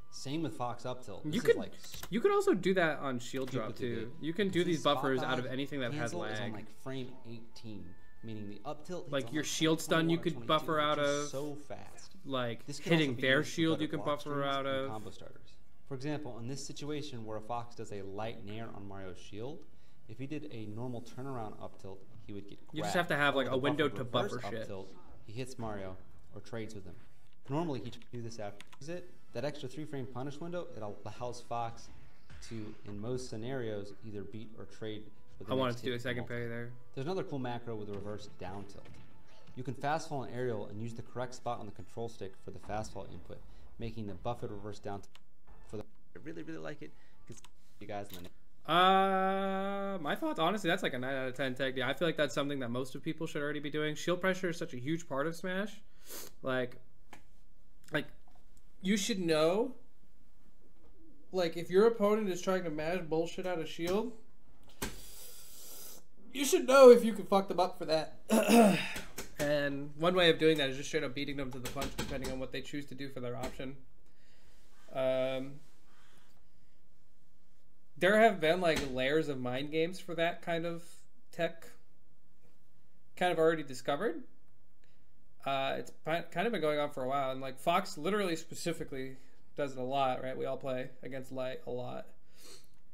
Same with Fox up tilt. You This is could like you could also do that on shield stupid drop to too. do. You can do See, these spot buffers out of dodge anything that has cancel lag. is on like frame 18, meaning the up tilt. Like hits on your like shield stun you 21 or could 22, buffer out which is of. so fast. Like This can also hitting be their used for shield better you can block buffer strings out and of. combo starters. For example, in this situation where a Fox does a light nair on Mario's shield, if he did a normal turnaround up tilt, he would get grabbed. You just have to have like With a window buffered to reverse buffer up shit. tilt, he hits Mario or trades with him. Normally he'd do this after it. That extra 3-frame punish window, it allows Fox to, in most scenarios, either beat or trade with the I wanted next to do hit a second multiple. parry there. There's another cool macro with a reverse down tilt. You can fast fall an aerial and use the correct spot on the control stick for the fast fall input, making the buffered reverse down tilt for the. I really, really like it because you guys in the. My thoughts, honestly, that's like a 9 out of 10 tech. Yeah, I feel like that's something that most of people should already be doing. Shield pressure is such a huge part of Smash. Like you should know. Like, if your opponent is trying to mash bullshit out of shield, you should know if you can fuck them up for that. And one way of doing that is just straight up beating them to the punch, depending on what they choose to do for their option. There have been like layers of mind games for that kind of tech, kind of already discovered. It's kind of been going on for a while, and like Fox literally specifically does it a lot, right? We all play against Light a lot.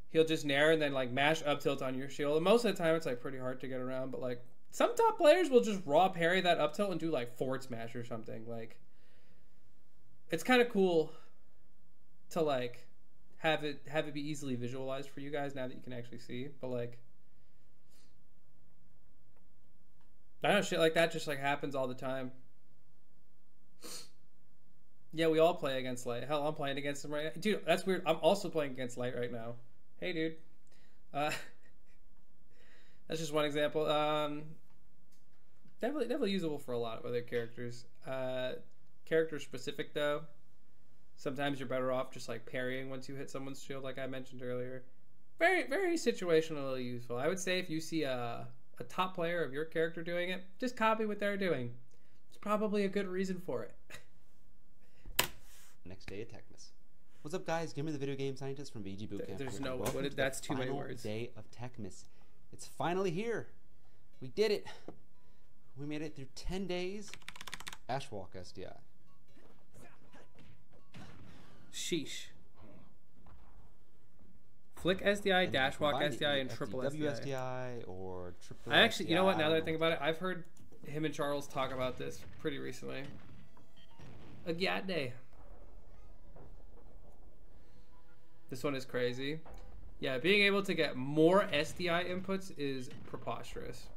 He'll just nair and then like mash up tilt on your shield, and most of the time it's like pretty hard to get around, but like some top players will just raw parry that up tilt and do like forward smash or something. Like, it's kind of cool to like have it be easily visualized for you guys now that you can actually see. But like, I know shit like that just like happens all the time. Yeah, we all play against Light. Hell, I'm playing against him right now. Dude, that's weird. I'm also playing against Light right now. Hey, dude. That's just one example. Definitely usable for a lot of other characters. Character specific though. Sometimes you're better off just like parrying once you hit someone's shield, like I mentioned earlier. Very, very situationally useful. I would say if you see a top player of your character doing it, just copy what they're doing. It's probably a good reason for it. Next day at Techmas. What's up, guys? Give me the video game scientist from VG Bootcamp. There's here, no and welcome what to it, that's the too many final words. Day of Techmas. It's finally here. We did it. We made it through 10 days. Ashwalk SDI. Sheesh. Flick SDI, And dash walk combine it, SDI, you and get triple FDW SDI. SDI or triple I actually, you know what? Now that I don't think know. about it, I've heard him and Charles talk about this pretty recently. A Gyat Day. This one is crazy. Yeah, being able to get more SDI inputs is preposterous.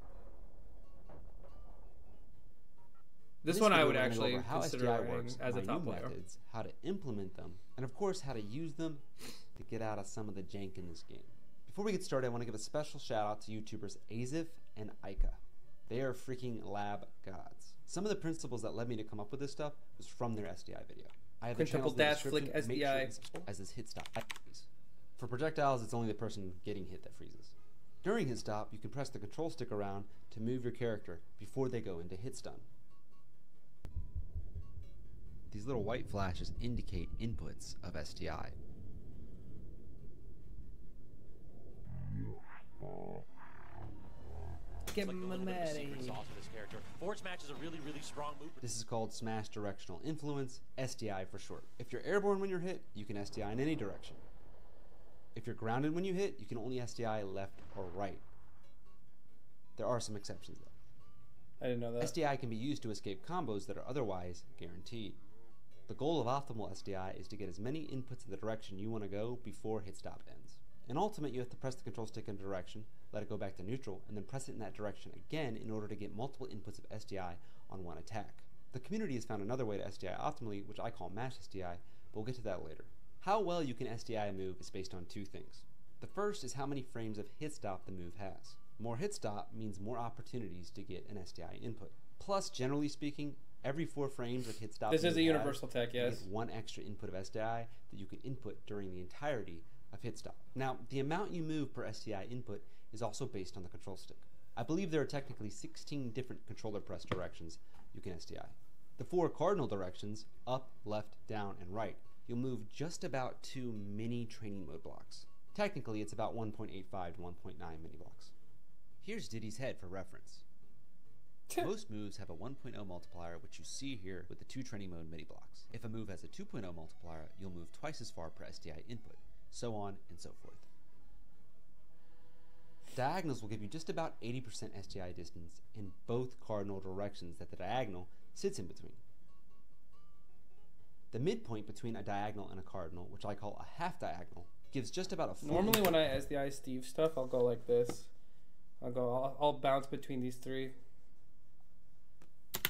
This one I video, would we're gonna go actually over how consider SDI running works, as a my top new player. methods, how to implement them, and of course how to use them to get out of some of the jank in this game. Before we get started, I want to give a special shout out to YouTubers Azif and Aika. They are freaking lab gods. Some of the principles that led me to come up with this stuff was from their SDI video. I have the Quintuple channels in the dash flick description. Make sure SDI. you subscribe, as this hit stop freeze. For projectiles, it's only the person getting hit that freezes. During hit stop, you can press the control stick around to move your character before they go into hit stun. These little white flashes indicate inputs of SDI. Get Like a my little bit of a money. secret sauce for this character. Forward smash is a really, really strong move. This is called Smash Directional Influence, SDI for short. If you're airborne when you're hit, you can SDI in any direction. If you're grounded when you hit, you can only SDI left or right. There are some exceptions though. I didn't know that. SDI can be used to escape combos that are otherwise guaranteed. The goal of optimal SDI is to get as many inputs in the direction you want to go before hit stop ends. In Ultimate, you have to press the control stick in a direction, let it go back to neutral, and then press it in that direction again in order to get multiple inputs of SDI on one attack. The community has found another way to SDI optimally, which I call mash SDI, but we'll get to that later. How well you can SDI a move is based on two things. The first is how many frames of hit stop the move has. More hit stop means more opportunities to get an SDI input. Plus, generally speaking, every 4 frames of hit stop This is a you universal tech, you yes. get 1 extra input of SDI that you can input during the entirety of hit stop. Now, the amount you move per SDI input is also based on the control stick. I believe there are technically 16 different controller press directions you can SDI. The 4 cardinal directions, up, left, down, and right, you'll move just about 2 mini training mode blocks. Technically, it's about 1.85 to 1.9 mini blocks. Here's Diddy's head for reference. Most moves have a 1.0 multiplier, which you see here with the 2 training mode mini blocks. If a move has a 2.0 multiplier, you'll move twice as far per SDI input, so on and so forth. Diagonals will give you just about 80% SDI distance in both cardinal directions that the diagonal sits in between. The midpoint between a diagonal and a cardinal, which I call a half diagonal, gives just about a full Normally when I SDI Steve stuff, I'll go like this. I'll bounce between these 3.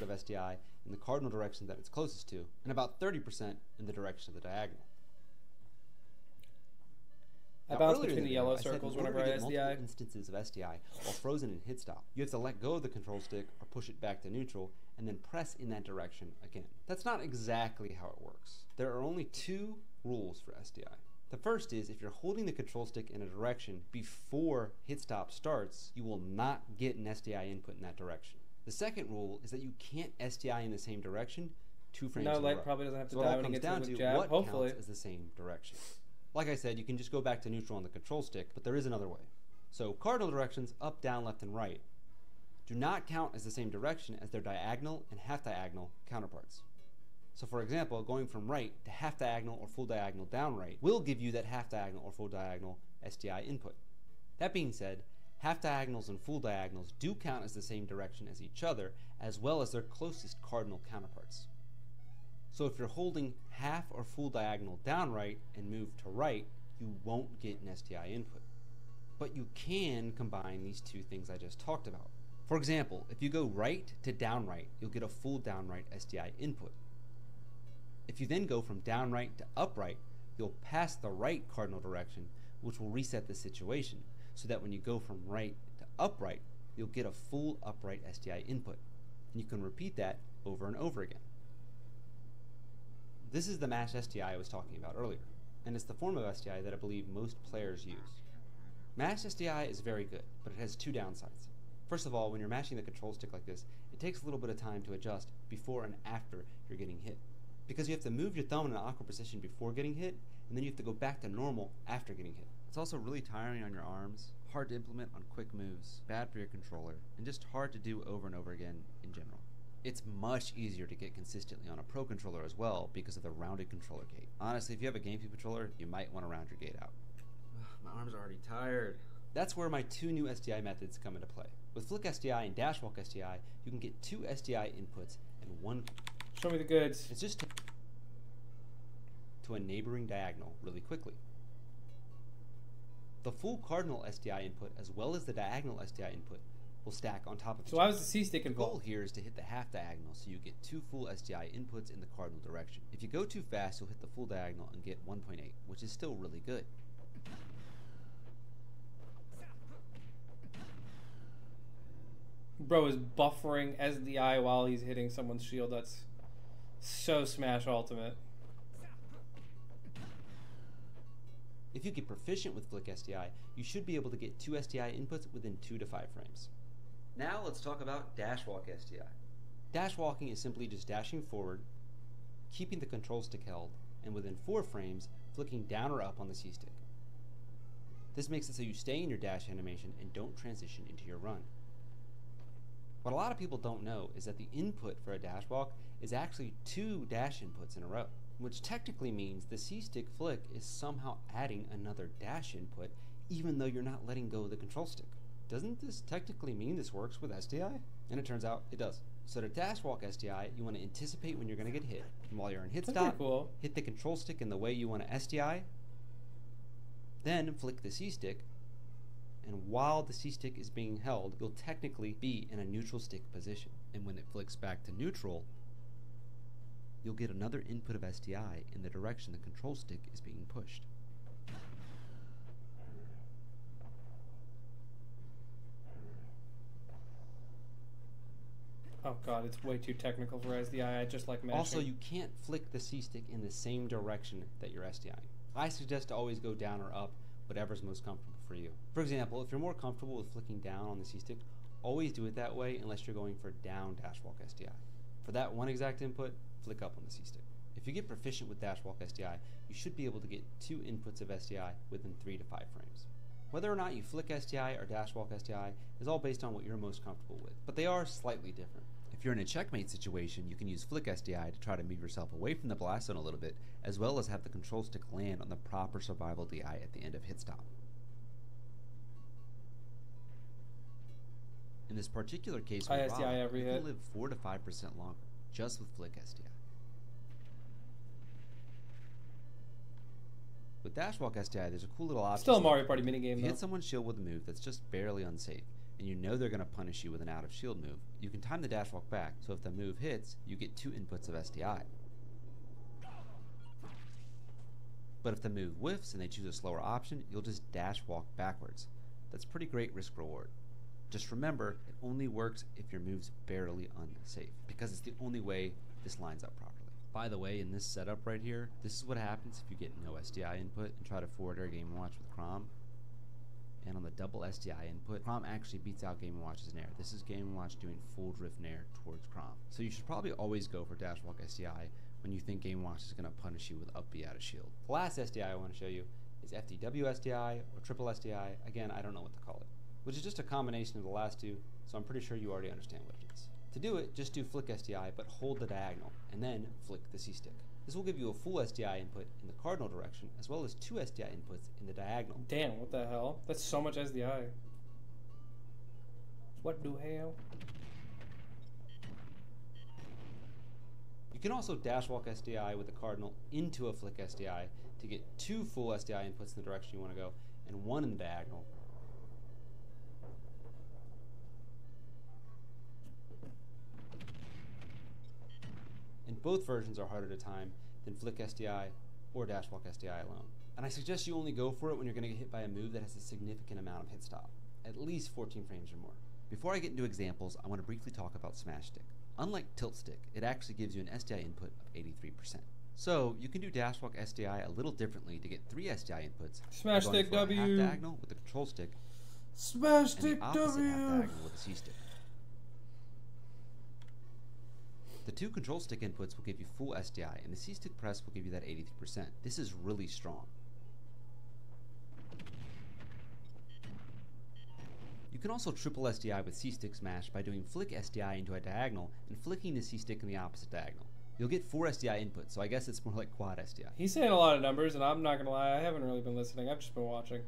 of SDI in the cardinal direction that it's closest to, and about 30% in the direction of the diagonal. I Now, bounce earlier in between the video, yellow I said circles in order whenever to I get multiple SDI. instances of SDI while frozen in hit stop, you have to let go of the control stick or push it back to neutral and then press in that direction again. That's not exactly how it works. There are only 2 rules for SDI. The first is if you're holding the control stick in a direction before hit stop starts, you will not get an SDI input in that direction. The second rule is that you can't SDI in the same direction 2 frames in a row. Light probably doesn't have to So it die all when he comes gets down in to with jab, what hopefully. counts as the same direction. Like I said, you can just go back to neutral on the control stick, but there is another way. So cardinal directions, up, down, left, and right, do not count as the same direction as their diagonal and half diagonal counterparts. So for example, going from right to half diagonal or full diagonal down right will give you that half diagonal or full diagonal SDI input. That being said, half diagonals and full diagonals do count as the same direction as each other, as well as their closest cardinal counterparts. So if you're holding half or full diagonal down right and move to right, you won't get an SDI input. But you can combine these 2 things I just talked about. For example, if you go right to down right, you'll get a full down right SDI input. If you then go from down right to upright, you'll pass the right cardinal direction, which will reset the situation, so that when you go from right to upright, you'll get a full upright SDI input. And you can repeat that over and over again. This is the mash SDI I was talking about earlier, and it's the form of SDI that I believe most players use. Mash SDI is very good, but it has 2 downsides. First of all, when you're mashing the control stick like this, it takes a little bit of time to adjust before and after you're getting hit. Because you have to move your thumb in an awkward position before getting hit, and then you have to go back to normal after getting hit. It's also really tiring on your arms, hard to implement on quick moves, bad for your controller, and just hard to do over and over again in general. It's much easier to get consistently on a Pro controller as well because of the rounded controller gate. Honestly, if you have a GameCube controller, you might want to round your gate out. My arms are already tired. That's where my 2 new SDI methods come into play. With Flick SDI and Dash Walk SDI, you can get 2 SDI inputs and 1. Show me the goods. It's just to a neighboring diagonal really quickly. The full cardinal SDI input as well as the diagonal SDI input will stack on top of each So why was the C-stick The goal involved? here is to hit the half diagonal so you get 2 full SDI inputs in the cardinal direction. If you go too fast, you'll hit the full diagonal and get 1.8, which is still really good. Bro is buffering SDI while he's hitting someone's shield. That's so Smash Ultimate. If you get proficient with Flick SDI, you should be able to get 2 SDI inputs within 2 to 5 frames. Now let's talk about Dash Walk SDI. Dash walking is simply just dashing forward, keeping the control stick held, and within 4 frames, flicking down or up on the C-stick. This makes it so you stay in your dash animation and don't transition into your run. What a lot of people don't know is that the input for a dash walk is actually 2 dash inputs in a row, which technically means the C-stick flick is somehow adding another dash input even though you're not letting go of the control stick. Doesn't this technically mean this works with SDI? And it turns out it does. So to dash walk SDI, you want to anticipate when you're going to get hit. And while you're in hit That's stop, pretty cool. hit the control stick in the way you want to SDI, then flick the C stick, and while the C stick is being held, you'll technically be in a neutral stick position. And when it flicks back to neutral, you'll get another input of SDI in the direction the control stick is being pushed. Oh god, it's way too technical for SDI. I just like mashing. Also, you can't flick the C stick in the same direction that you're SDIing. I suggest to always go down or up, whatever's most comfortable for you. For example, if you're more comfortable with flicking down on the C stick, always do it that way unless you're going for down dash walk SDI. For that one exact input, flick up on the C stick. If you get proficient with dash walk SDI, you should be able to get 2 inputs of SDI within 3 to 5 frames. Whether or not you flick SDI or dash walk SDI is all based on what you're most comfortable with, but they are slightly different. If you're in a checkmate situation, you can use flick SDI to try to move yourself away from the blast zone a little bit, as well as have the control stick land on the proper survival DI at the end of hit stop. In this particular case, with Rob, SDI every you hit. can live 4 to 5% longer just with flick SDI. With dash walk SDI, there's a cool little option. Still a Mario Party minigame, If you though. hit someone's shield with a move that's just barely unsafe, and you know they're going to punish you with an out of shield move, you can time the dash walk back, so if the move hits, you get 2 inputs of SDI. But if the move whiffs and they choose a slower option, you'll just dash walk backwards. That's pretty great risk reward. Just remember, it only works if your move's barely unsafe, because it's the only way this lines up properly. By the way, in this setup right here, this is what happens if you get no SDI input and try to forward air Game & Watch with Crom. And on the double SDI input, Crom actually beats out Game & Watch's Nair. This is Game & Watch doing full drift Nair towards Crom. So you should probably always go for dash walk SDI when you think Game & Watch is going to punish you with up B out of shield. The last SDI I want to show you is FTW SDI or triple SDI. Again, I don't know what to call it, which is just a combination of the last two, so I'm pretty sure you already understand what it is. To do it, just do flick SDI, but hold the diagonal, and then flick the C stick. This will give you a full SDI input in the cardinal direction, as well as 2 SDI inputs in the diagonal. Damn, what the hell? That's so much SDI. What the hell? You can also dash walk SDI with the cardinal into a flick SDI to get 2 full SDI inputs in the direction you want to go, and 1 in the diagonal. And both versions are harder to time than flick SDI or dash walk SDI alone. And I suggest you only go for it when you're going to get hit by a move that has a significant amount of hit stop, at least 14 frames or more. Before I get into examples, I want to briefly talk about Smash Stick. Unlike Tilt Stick, it actually gives you an SDI input of 83%. So you can do dash walk SDI a little differently to get 3 SDI inputs. Smash Stick for a half W. diagonal with the control stick, Smash and Stick the opposite half W. diagonal with the C stick. The 2 control stick inputs will give you full SDI, and the C stick press will give you that 83%. This is really strong. You can also triple SDI with C stick smash by doing flick SDI into a diagonal and flicking the C stick in the opposite diagonal. You'll get 4 SDI inputs, so I guess it's more like quad SDI. He's saying a lot of numbers, and I'm not gonna lie, I haven't really been listening. I've just been watching.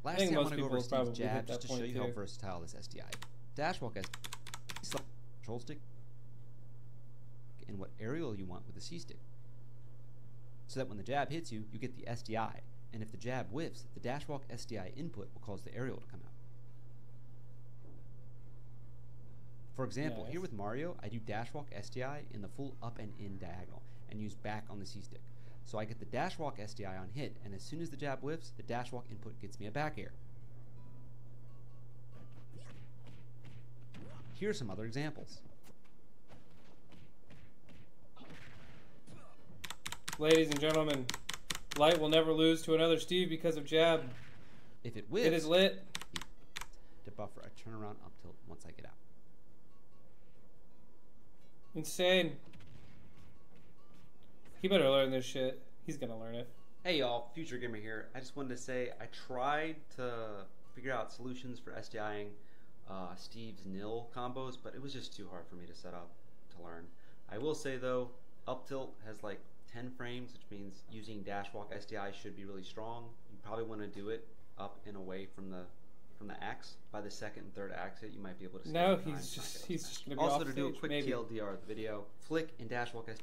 Lastly, I most want to go people over probably Steve's hit jab that just to show point you how too. versatile this SDI is. Dash walk SDI, control stick, and what aerial you want with the C stick. So that when the jab hits you, you get the SDI, and if the jab whiffs, the dash walk SDI input will cause the aerial to come out. For example, Nice. here with Mario, I do dash walk SDI in the full up and in diagonal, and use back on the C stick. So I get the dash walk SDI on hit, and as soon as the jab whiffs, the dash walk input gets me a back air. Here are some other examples. Ladies and gentlemen, Light will never lose to another Steve because of jab. If it whiffs, It is lit. to buffer a turnaround up tilt once I get out. Insane. He better learn this shit. He's gonna learn it. Hey y'all, Future Gamer here. I just wanted to say I tried to figure out solutions for SDIing Steve's nil combos, but it was just too hard for me to set up to learn. I will say though, up tilt has like 10 frames, which means using dash walk SDI should be really strong. You probably want to do it up and away from the from the axe. By the second and third axe hit, you might be able to. No, he's just gonna be also off to do a stage, quick maybe. TLDR of the video, flick and dash walk to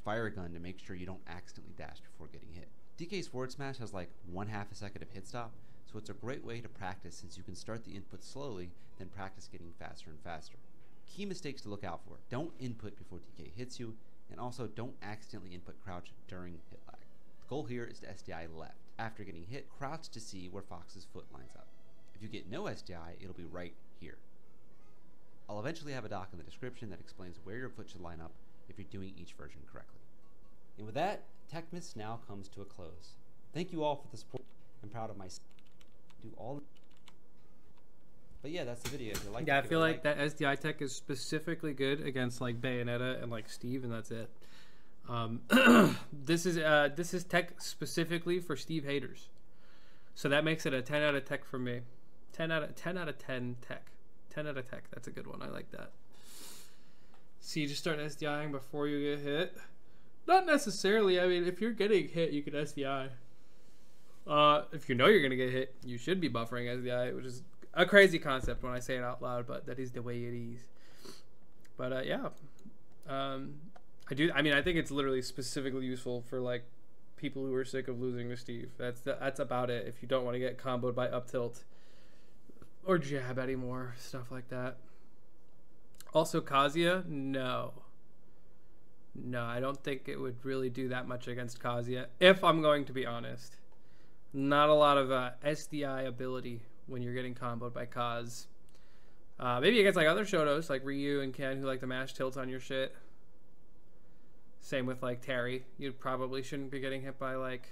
fire a gun to make sure you don't accidentally dash before getting hit. DK's forward smash has like 1/2 a second of hit stop, so it's a great way to practice since you can start the input slowly, then practice getting faster and faster. Key mistakes to look out for: don't input before DK hits you, and also don't accidentally input crouch during hit lag. The goal here is to SDI left. After getting hit, crouch to see where Fox's foot lines up. If you get no SDI, it'll be right here. I'll eventually have a doc in the description that explains where your foot should line up if you're doing each version correctly. And with that, Techmas now comes to a close. Thank you all for the support. I'm proud of myself. Do all. But yeah, that's the video. If you like, Yeah, I feel like that SDI tech is specifically good against like Bayonetta and like Steve, and that's it. This is tech specifically for Steve haters, so that makes it a 10 out of tech for me. 10 out of 10 tech. 10 out of tech. That's a good one. I like that. So you just start SDIing before you get hit. Not necessarily. I mean, if you're getting hit, you can SDI. If you know you're gonna get hit, you should be buffering SDI, which is a crazy concept when I say it out loud, but that is the way it is. But yeah, I think it's literally specifically useful for like people who are sick of losing to Steve. That's about it. If you don't want to get comboed by up tilt or jab anymore, stuff like that. Also, Kazuya, no, I don't think it would really do that much against Kazuya. If I'm going to be honest, not a lot of SDI ability when you're getting comboed by Kaz. Maybe against like other Shotos like Ryu and Ken who like to mash tilts on your shit. Same with like Terry. You probably shouldn't be getting hit by like,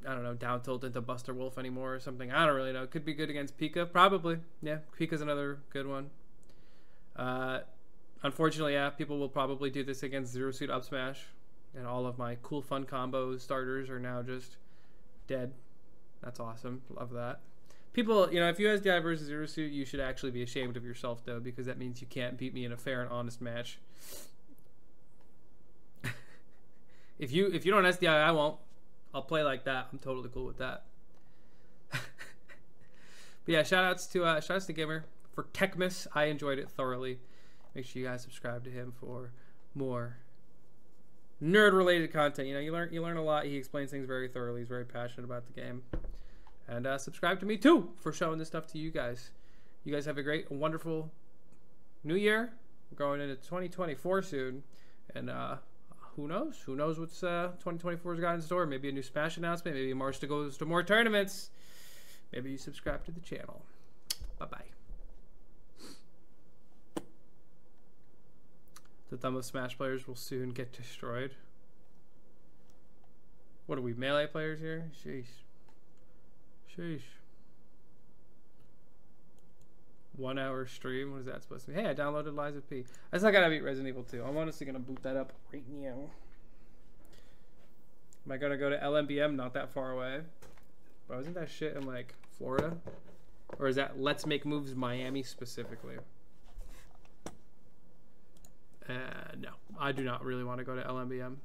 I don't know, down tilt into Buster Wolf anymore or something. I don't really know. Could be good against Pika, probably. Yeah, Pika's another good one. Unfortunately, yeah, people will probably do this against Zero Suit Up Smash, and all of my cool fun combos starters are now just dead. That's awesome. Love that. People, you know, if you SDI versus Zero Suit, you should actually be ashamed of yourself though, because that means you can't beat me in a fair and honest match. If you don't SDI, I won't. I'll play like that. I'm totally cool with that. But yeah, shoutouts to Gamer for Techmas. I enjoyed it thoroughly. Make sure you guys subscribe to him for more nerd-related content. You know, you learn a lot. He explains things very thoroughly. He's very passionate about the game. And subscribe to me too for showing this stuff to you guys. You guys have a great, wonderful new year. We're going into 2024 soon, and who knows? Who knows what's 2024's got in store? Maybe a new Smash announcement. Maybe March to goes to more tournaments. Maybe you subscribe to the channel. Bye-bye. The thumb of Smash players will soon get destroyed. What are we, Melee players here? Sheesh. Sheesh. 1 hour stream? What is that supposed to be? Hey, I downloaded Lies of P. I still gotta beat Resident Evil 2. I'm honestly gonna boot that up right now. Am I gonna go to LMBM? Not that far away. Bro, isn't that shit in like Florida? Or is that Let's Make Moves Miami specifically? No, I do not really want to go to LMBM.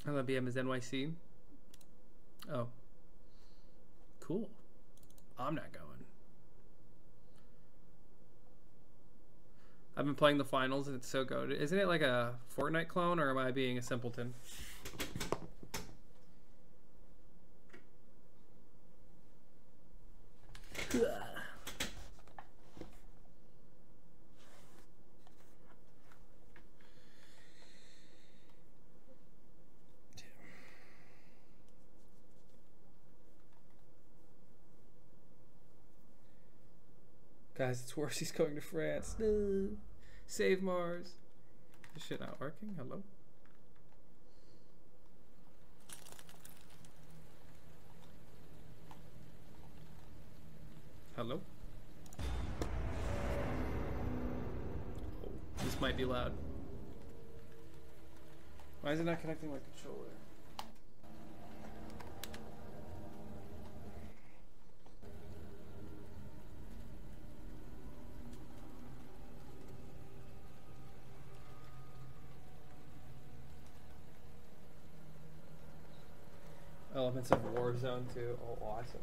LMBM is NYC. Oh. Cool. I'm not going. I've been playing the finals and it's so good. Isn't it like a Fortnite clone, or am I being a simpleton? Guys, it's worse. He's going to France. No. Save Mars. This shit not working. Hello? Hello? Oh, this might be loud. Why is it not connecting my controller? Elements of Warzone 2. Oh, awesome.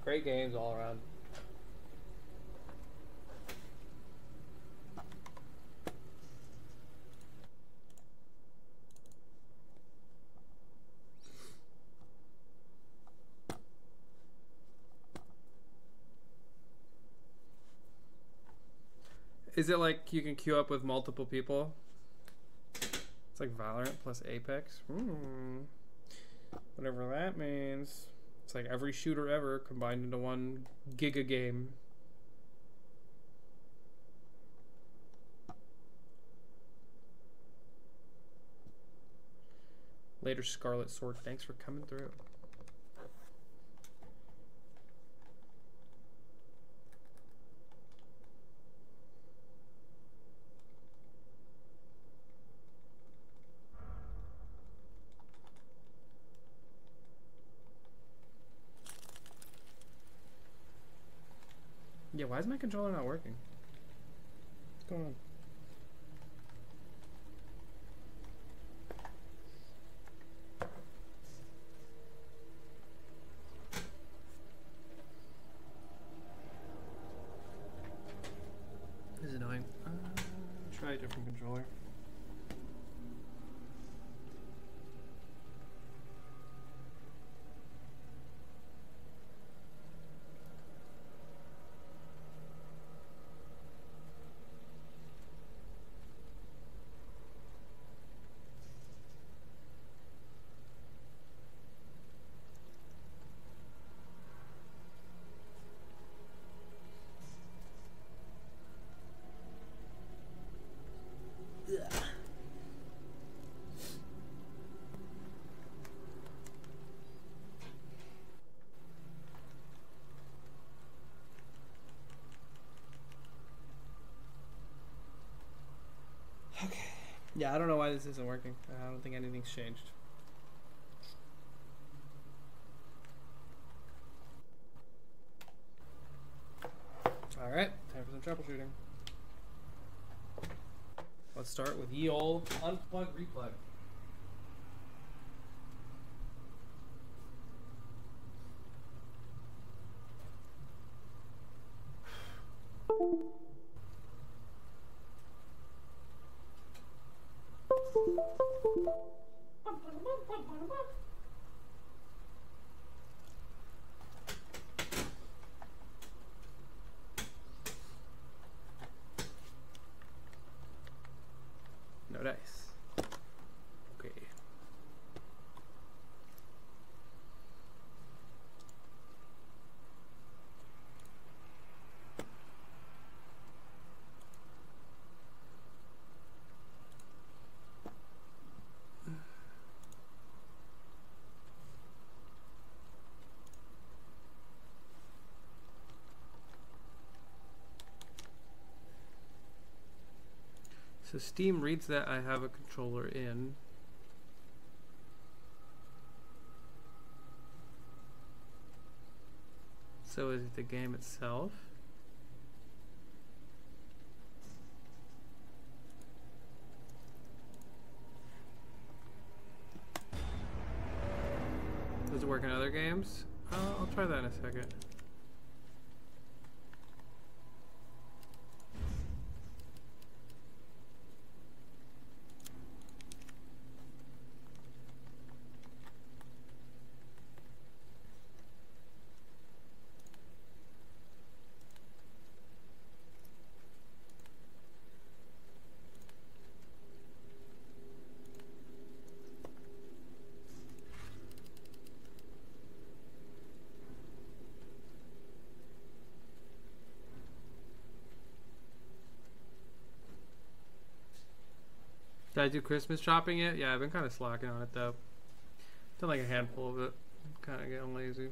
Great games all around. Is it like you can queue up with multiple people? It's like Valorant plus Apex. Whatever that means. It's like every shooter ever combined into one giga game. Later, Scarlet Sword. Thanks for coming through. Yeah, why is my controller not working? What's going on? This is annoying. Try a different controller. Okay. Yeah, I don't know why this isn't working. I don't think anything's changed. Alright, time for some troubleshooting. Let's start with ye ol' unplug replug. No dice. Okay. So Steam reads that I have a controller in. So is it the game itself? Does it work in other games? I'll try that in a second. Did I do Christmas shopping yet? Yeah, I've been kind of slacking on it though. Done like a handful of it. Kind of getting lazy.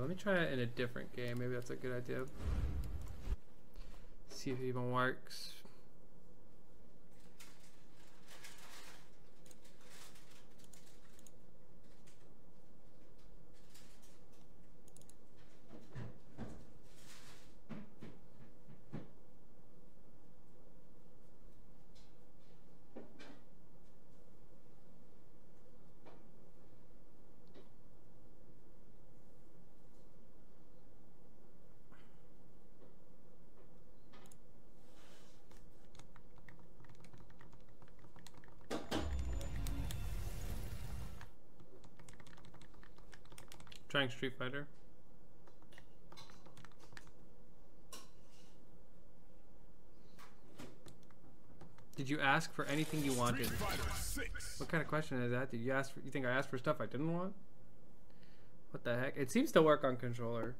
Let me try it in a different game. Maybe that's a good idea. See if it even works. Trying Street Fighter. Did you ask for anything you wanted? What kind of question is that? Did you ask for, you think I asked for stuff I didn't want? What the heck? It seems to work on controller.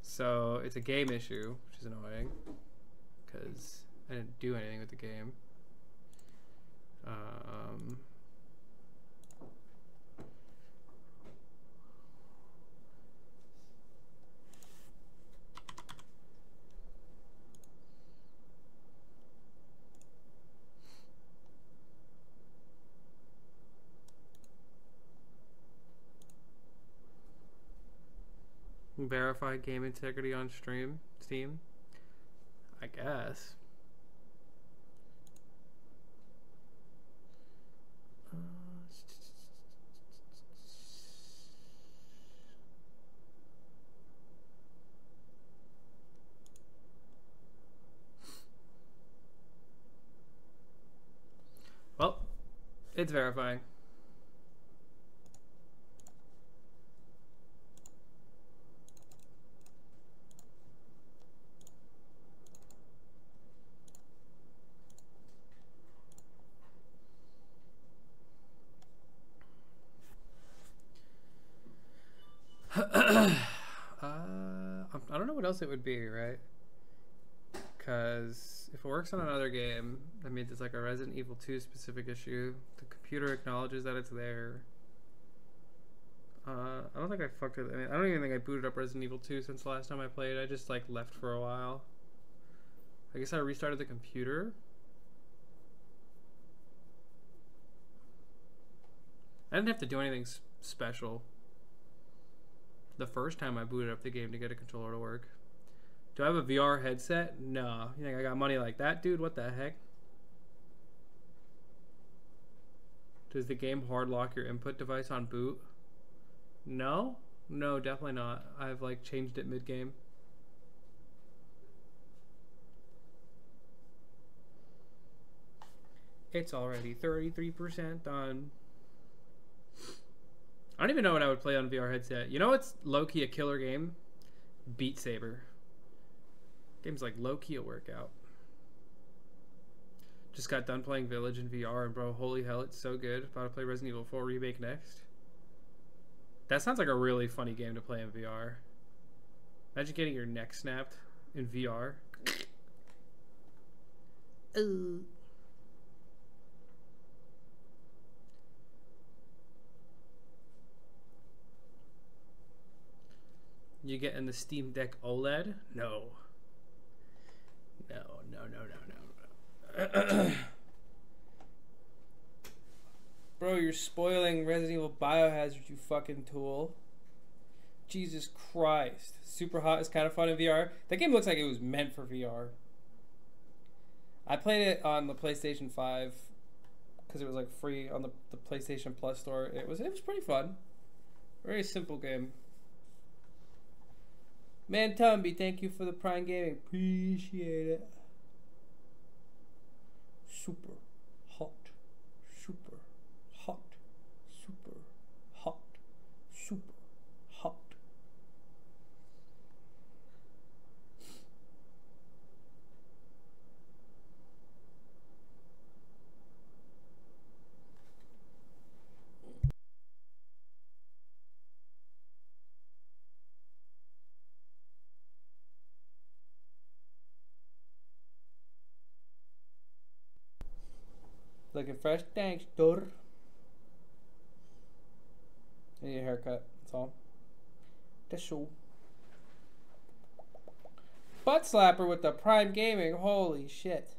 So it's a game issue, which is annoying. Because I didn't do anything with the game. Verify game integrity on Steam. I guess. Well, it's verifying. I don't know what else it would be, right? Because if it works on another game, that means it's like a Resident Evil 2 specific issue. The computer acknowledges that it's there. I don't think I fucked with it. I don't even think I booted up Resident Evil 2 since the last time I played. I just like left for a while. I guess I restarted the computer. I didn't have to do anything special the first time I booted up the game to get a controller to work. Do I have a VR headset? No. You think I got money like that, dude? What the heck? Does the game hard lock your input device on boot? No? No, definitely not. I've like changed it mid-game. It's already 33% done. I don't even know what I would play on VR headset. You know what's low-key a killer game? Beat Saber. Game's like low-key a workout. Just got done playing Village in VR, and bro, holy hell, it's so good. About to play Resident Evil 4 Remake next. That sounds like a really funny game to play in VR. Imagine getting your neck snapped in VR. You getting the Steam Deck OLED? No. No. Bro, you're spoiling Resident Evil Biohazard, you fucking tool. Jesus Christ. Super Hot is kind of fun in VR. That game looks like it was meant for VR. I played it on the PlayStation 5 because it was like free on the PlayStation Plus store. It was pretty fun. Very simple game. Man Tumby, thank you for the Prime Gaming. Appreciate it. Super hot. Super hot. Super hot. Super hot. Looking fresh, thanks, dude. I need a haircut, that's all. The show. Butt slapper with the Prime Gaming. Holy shit.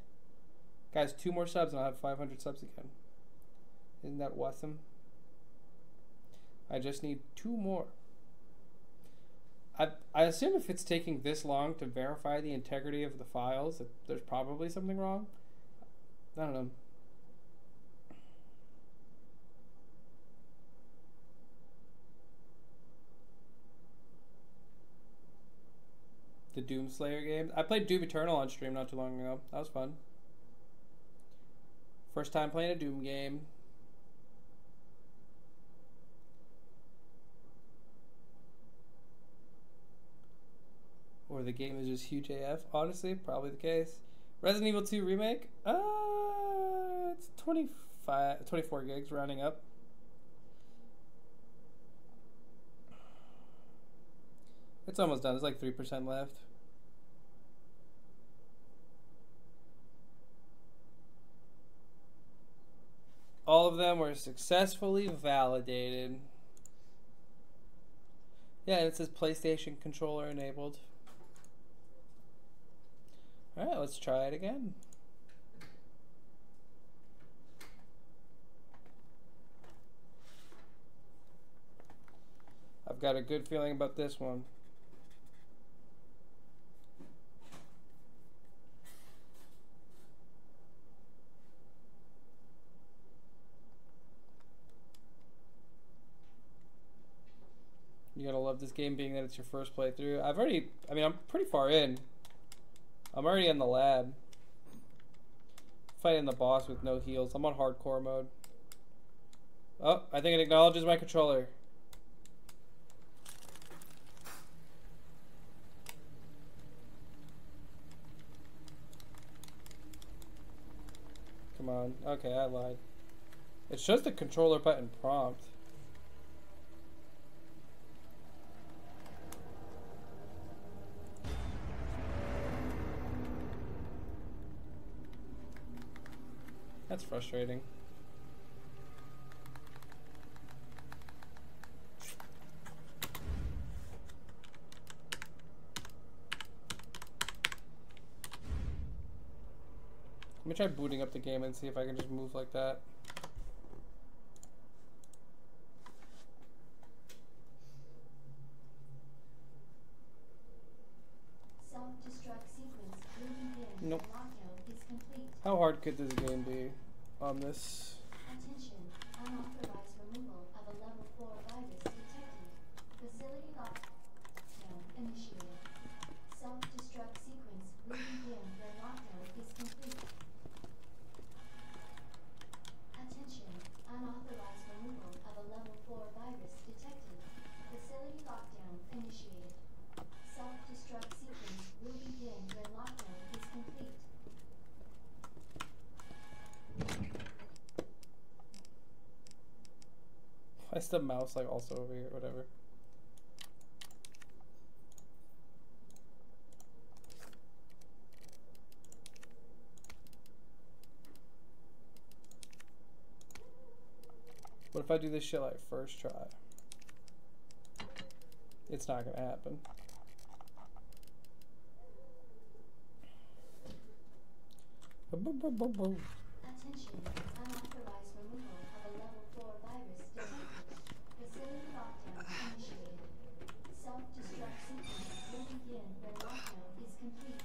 Guys, 2 more subs and I'll have 500 subs again. Isn't that awesome? I just need 2 more. I assume if it's taking this long to verify the integrity of the files, that there's probably something wrong. I don't know. The Doom Slayer game. I played Doom Eternal on stream not too long ago. That was fun. First time playing a Doom game. Or the game is just huge AF. Honestly, probably the case. Resident Evil 2 Remake. It's 24 gigs rounding up. It's almost done. There's like 3% left. All of them were successfully validated. Yeah, and it says PlayStation controller enabled. Alright, let's try it again. I've got a good feeling about this one. You're gonna love this game being that it's your first playthrough. I'm pretty far in. I'm already in the lab. Fighting the boss with no heals. I'm on hardcore mode. Oh, I think it acknowledges my controller. Come on. Okay, I lied. It's just the controller button prompt. That's frustrating. Let me try booting up the game and see if I can just move like that. Self-destruct sequence will begin. Nope. Lockdown is complete. How hard could this game be on this? Attention, unauthorized removal of a level 4 virus detected. Facility lockdown initiated. Self-destruct sequence will begin when lockdown is complete. Attention, unauthorized removal of a level 4 virus detected. Facility lockdown initiated. Self-destruct sequence will begin when lockdown is complete. Why is the mouse like also over here? Whatever. What if I do this shit like first try? It's not gonna happen. Attention, unauthorized removal of a level 4 virus detected. Facility lockdown initiated. Self-destruct sequence will begin when lockdown is complete.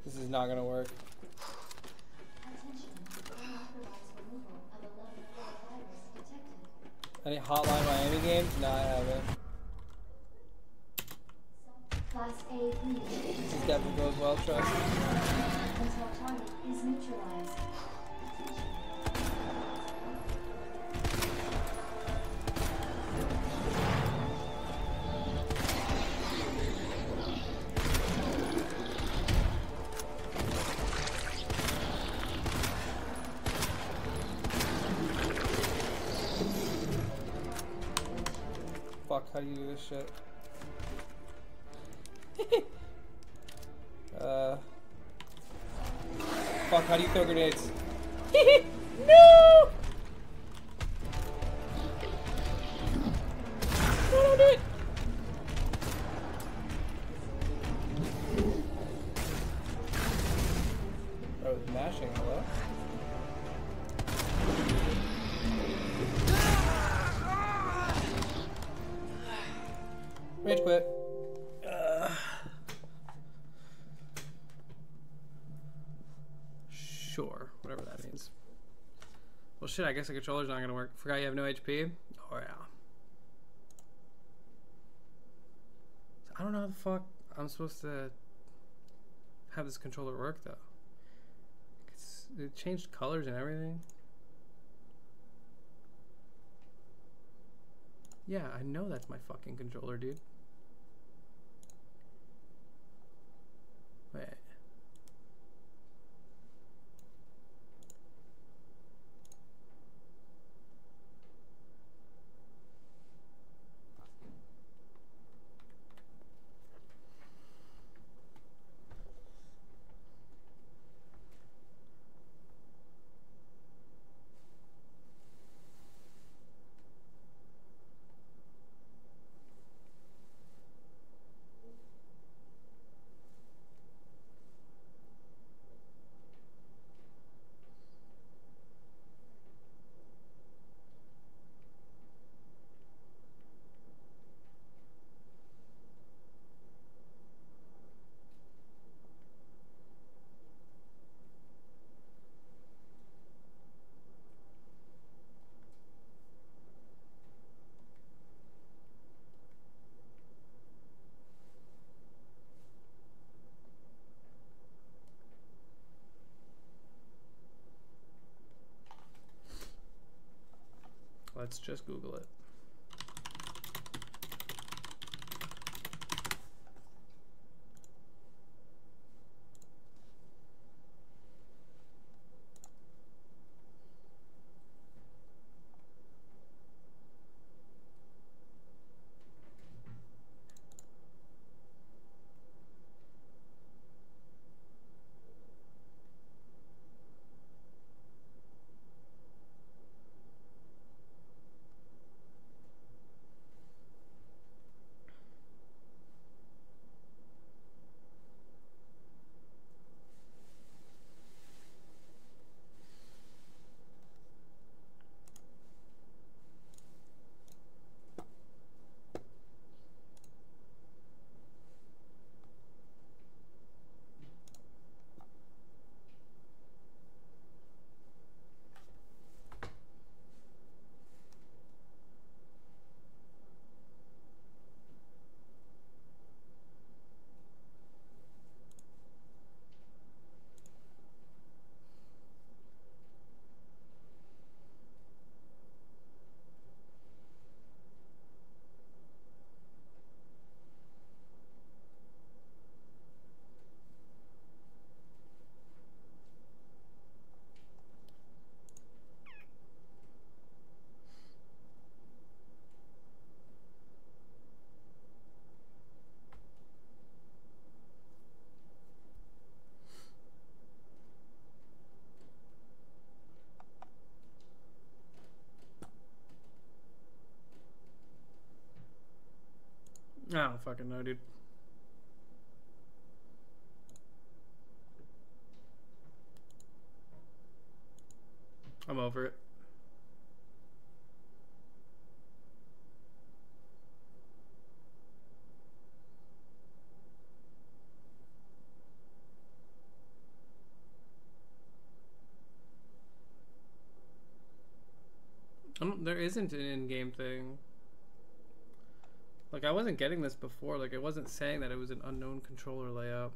This is not gonna work. Attention, unauthorized removal of a level 4 virus detected. Any Hotline Miami games? No, I haven't. Class A breach. This definitely goes well, trust. Until target is neutralized. Fuck, how do you do this shit? Fuck, how do you throw grenades? No! No, don't do it! I was mashing a lot. Rage quit. Sure, whatever that means. Well, shit, I guess the controller's not gonna work. Forgot you have no HP? Oh, yeah. I don't know how the fuck I'm supposed to have this controller work, though. It changed colors and everything. Yeah, I know that's my fucking controller, dude. Wait. Let's just Google it. I don't fucking know, dude. I'm over it. There isn't an in-game thing. Like, I wasn't getting this before. Like, it wasn't saying that it was an unknown controller layout.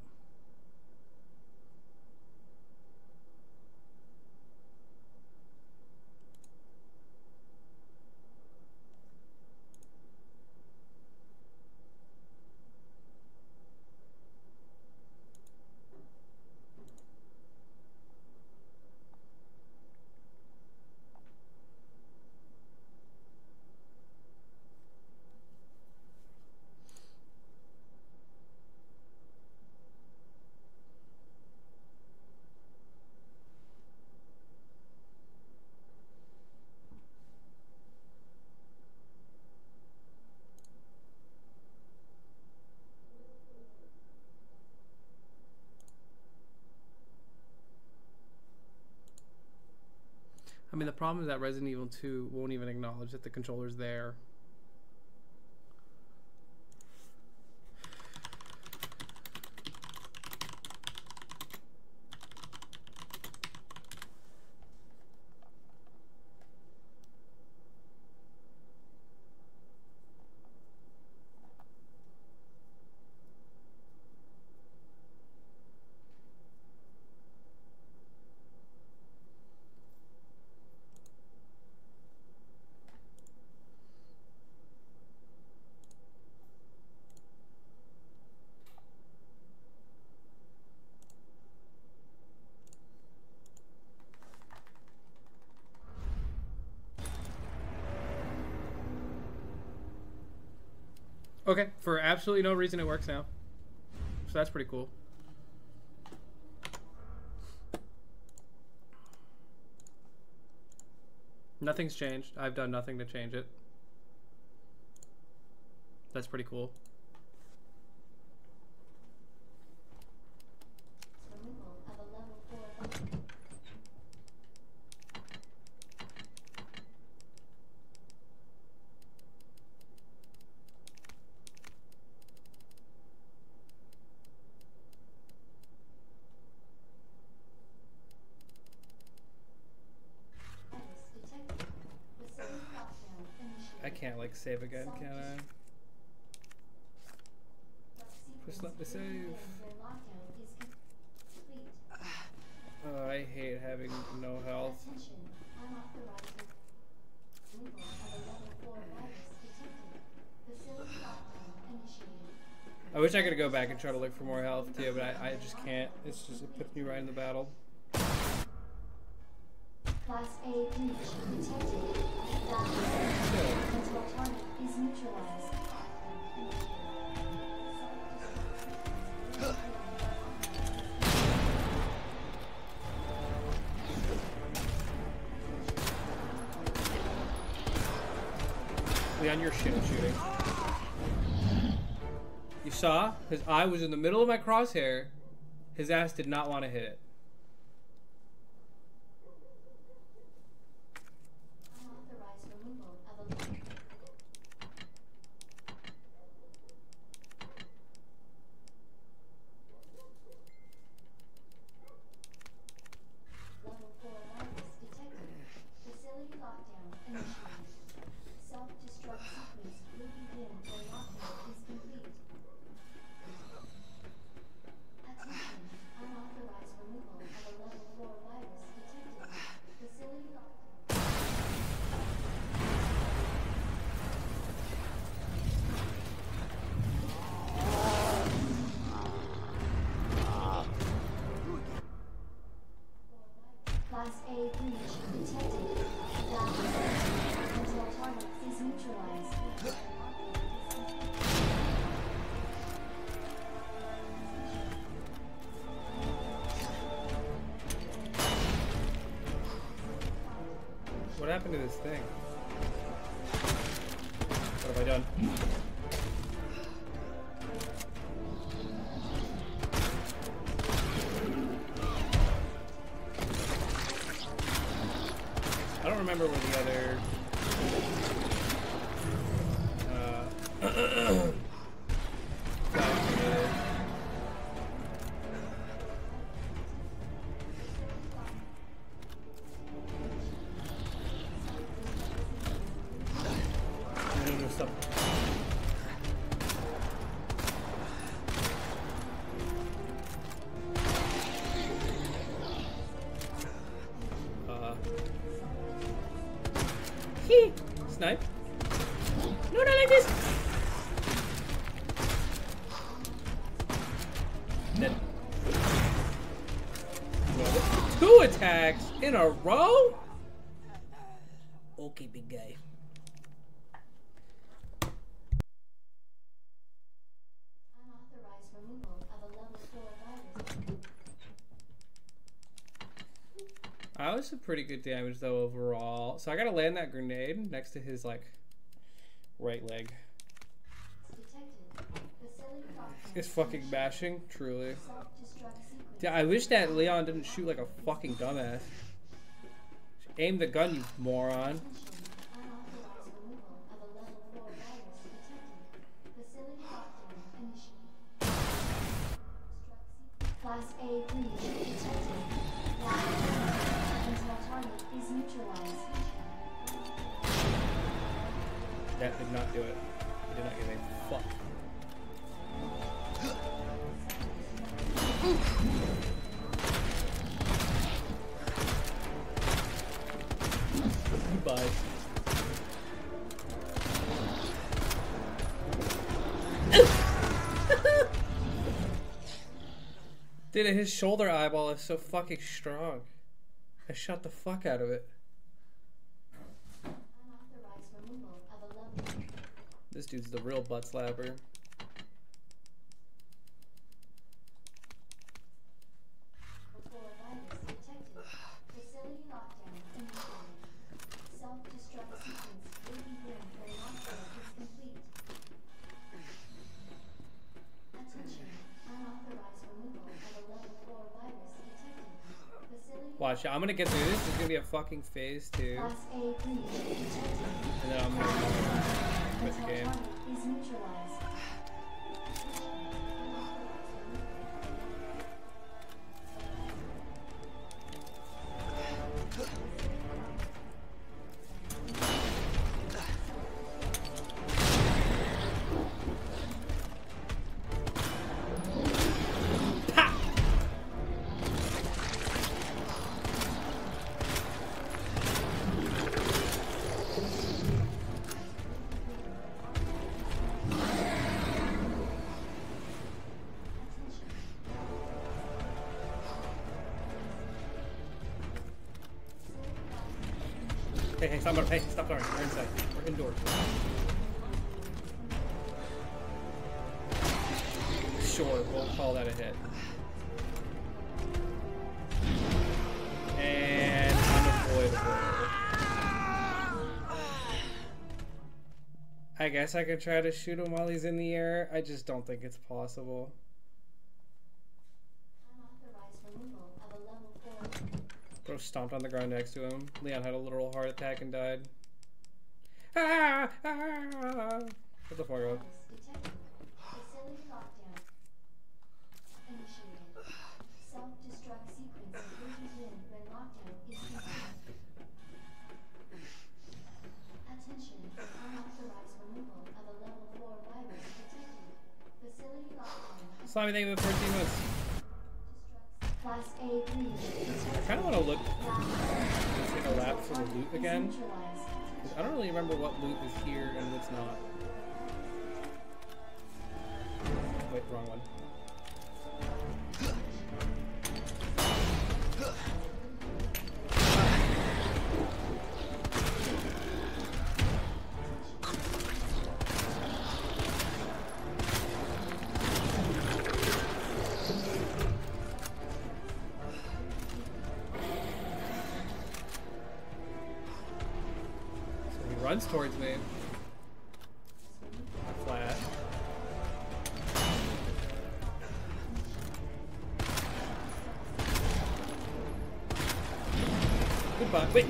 I mean, the problem is that Resident Evil 2 won't even acknowledge that the controller's there. Okay, for absolutely no reason it works now. So that's pretty cool. Nothing's changed. I've done nothing to change it. That's pretty cool. Removal of a level 4 virus. Detected. Facility lockdown initiated. I can't like save again, can I? Just let me save. Their lockdown is complete. Oh, I hate having no health. Attention, unauthorized removal of a level 4 virus detected. Facility lockdown initiated. I wish I could go back and try to look for more health too, but I just can't. It's just, it puts me right in the battle. Class A breach detected. Damage until target is neutralized. Leon, you're shit at shooting. You saw? His eye was in the middle of my crosshair. His ass did not want to hit it. Unauthorized removal of a level 4 virus detected. Facility lockdown initiated. Self-destruct sequence will begin when lockdown is complete. Attention, unauthorized removal of a level 4 virus detected. Facility lockdown. Class A breach detected. Damage until target is neutralized. What happened to this thing? What have I done? I don't remember where the other guys were. No, stop. Snipe. No, not like this. Dead. Two attacks in a row? Okay, big guy. Unauthorized removal of a level 4 virus. That was some pretty good damage though overall. So I gotta land that grenade next to his like right leg. Detected. Facility lockdown. It's fucking bashing, truly. Self-destruct sequence. Yeah, I wish that Leon didn't shoot like a fucking dumbass. Aim the gun, you moron. Unauthorized removal of a level 4 virus detected. Facility lockdown initiated. Class A breach detected. Lockdown until target is neutralized. That did not do it. It did not give a fuck. Goodbye. Dude, his shoulder eyeball is so fucking strong. I shot the fuck out of it. Unauthorized removal of a level. This dude's the real butt slapper. Before virus detected. Facility lockdown initiated. Self-destruct sequence will begin when lockdown is complete. Attention. Unauthorized removal of a level 4 virus detected. Facility Watch, I'm gonna get through this. This is gonna be a fucking phase 2. Class A breach detected. And then I'm gonna quit the Until game. target is neutralized. Hey, stop, hey, stop, sorry. We're inside. We're indoors. Sure, we'll call that a hit. And unavoidable. I guess I could try to shoot him while he's in the air. I just don't think it's possible. Unauthorized removal of a level 4. Bro stomped on the ground next to him. Leon had a literal heart attack and died. Ah! Ah! What the fuck up? Detected. Facility lockdown initiated. Self-destruct sequence will begin when lockdown is complete. Attention. Unauthorized removal of a level 4 virus detected. Facility lockdown. Slimy, thank you for 14 months. Class A breach detected. I kind of want to look, take a lap for the loot again. Neutralized. 'Cause I don't really remember what loot is here and what's not. Wait, wrong one. Runs towards me. Flat. Goodbye. Wait.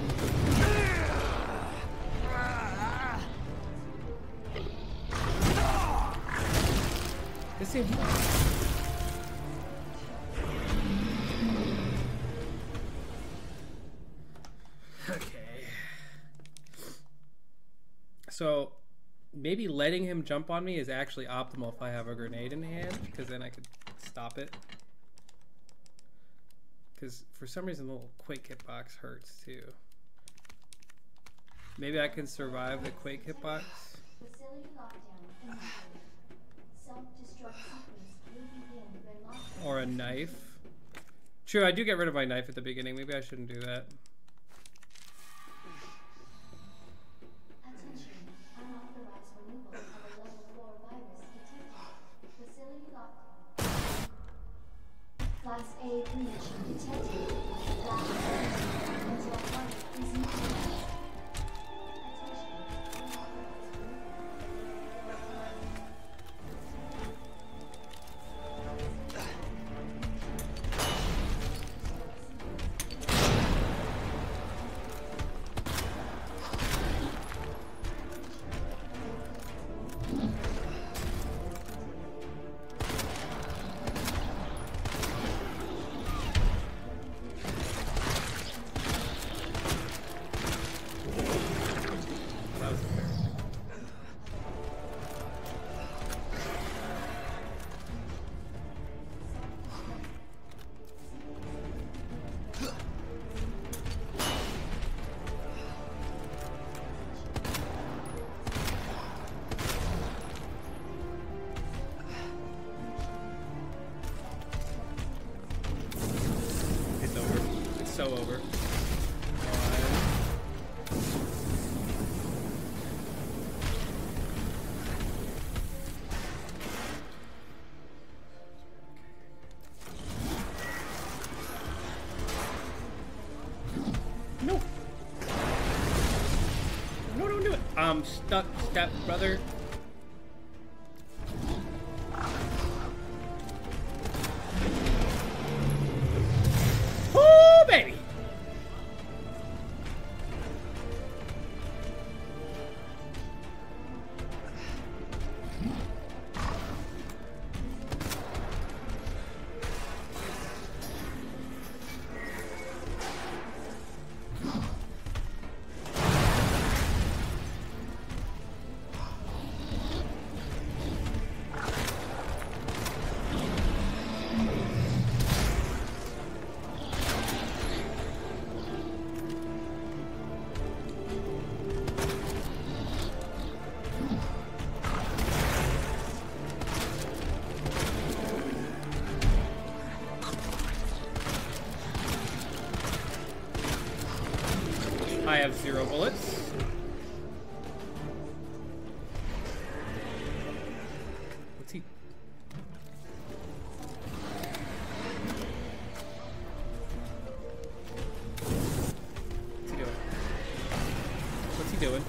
This seems. Okay. So, maybe letting him jump on me is actually optimal if I have a grenade in hand, because then I could stop it. Because for some reason the little Quake hitbox hurts too. Maybe I can survive the Quake hitbox. Facility lockdown initiated. Self-destruct sequence will begin when lockdown. Or a knife. True, I do get rid of my knife at the beginning. Maybe I shouldn't do that. Attention. Unauthorized removal of a level 4 virus detected. Facility lockdown. Class A breach detected. Lockdown until target is neutralized. Attention. so over. No. No, don't do it. I'm stuck, step brother. Oh, baby. I have 0 bullets. What's he? What's he doing? What's he doing?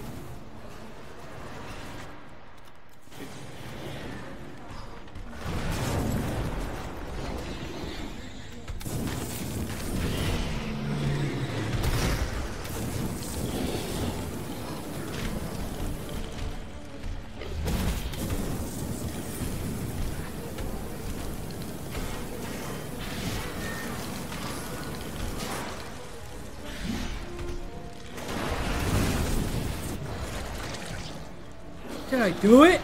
Did I do it?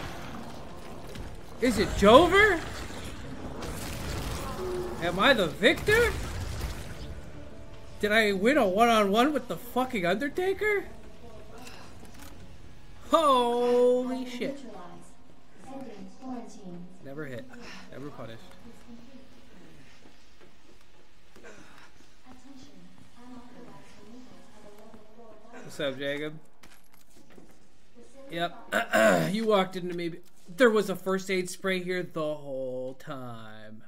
Is it Jover? Am I the victor? Did I win a one-on-one with the fucking Undertaker? Holy shit. Ending quarantine. Never hit. Never punished. Attention. Unauthorized removal of a level 4 virus. What's up, Jacob? Yep. You walked into me. There was a first aid spray here the whole time.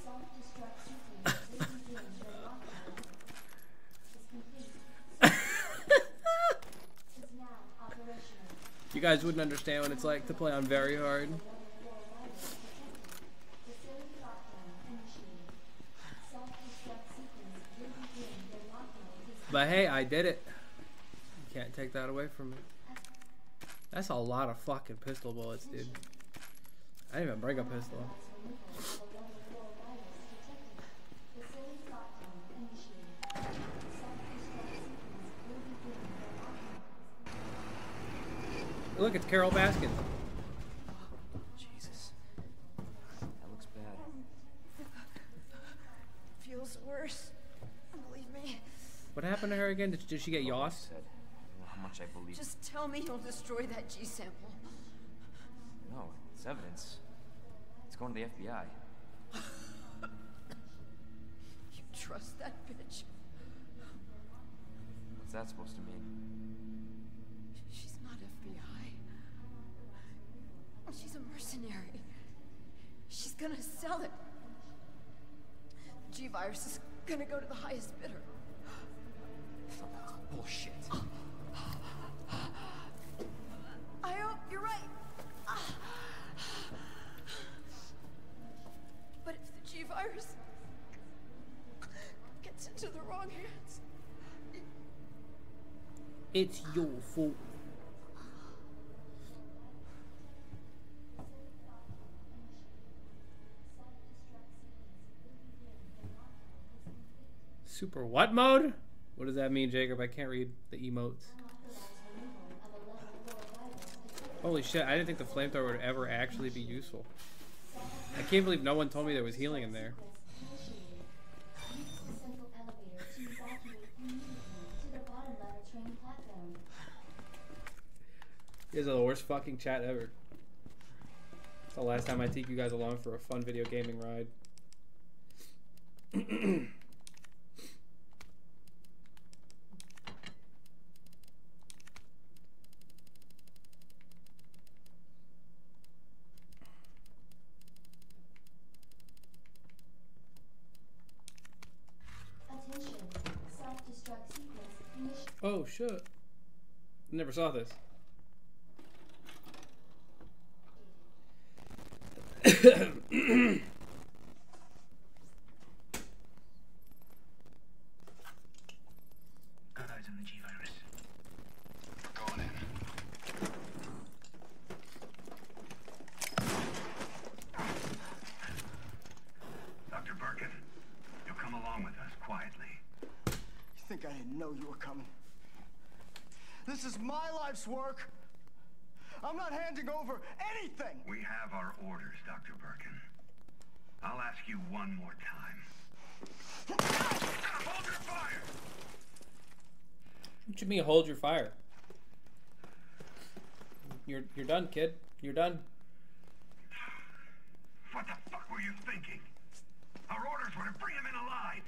Self-destruct sequence will begin during lockdown. Is complete. Is now operational. You guys wouldn't understand what it's like to play on very hard. Level 4 virus detected. Facility lockdown initiated. Self-destruct sequence will begin when lockdown is But hey, I did it. You can't take that away from me. That's a lot of fucking pistol bullets, dude. I didn't even bring a pistol. removal of a level 4 virus detected. Facility lockdown initiated. Self-destruct sequence will begin when lockdown is Look, it's Carol Baskin. Jesus. That looks bad. Feels worse. Believe me. What happened to her again? Did she get yossed? Said, I don't know how much I believe. Just tell me you'll destroy that G sample. No, it's evidence. It's going to the FBI. You trust that bitch? What's that supposed to mean? She's not FBI. She's a mercenary. She's gonna sell it. The G-virus is gonna go to the highest bidder. Bullshit. I hope you're right. But if the G-virus gets into the wrong hands, It's your fault. Super what mode? What does that mean, Jacob? I can't read the emotes. Holy shit, I didn't think the flamethrower would ever actually be useful. I can't believe no one told me there was healing in there. Use the central elevator to evacuate immediately to the bottom level train platform. You guys are the worst fucking chat ever. It's the last time I take you guys along for a fun video gaming ride. Attention. Self-destruct sequence initiated. Oh shit. Never saw this. Got eyes on the G-Virus. Going in. Dr. Birkin, you'll come along with us quietly. You think I didn't know you were coming? This is my life's work. I'm not handing over anything. We have our orders, Dr. Birkin. I'll ask you one more time. Hold your fire! What you mean, hold your fire? You're done, kid. You're done. What the fuck were you thinking? Our orders were to bring him in alive.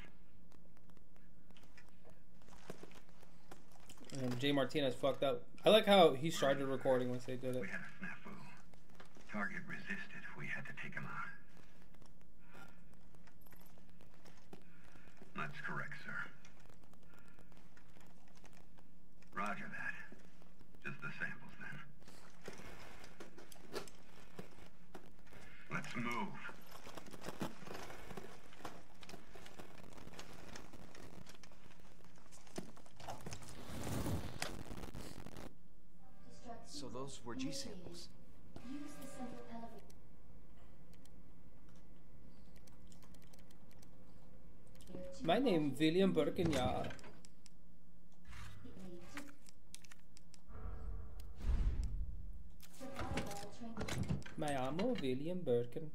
Jay Martinez fucked up. I like how he started recording once they did it. We had a snafu. Target resisted. We had to take him out. That's correct, sir. Roger that. Just the samples, then. Let's move. So those were G samples. Use the central elevator. My name William Birkin, yeah. My amo William Birkin.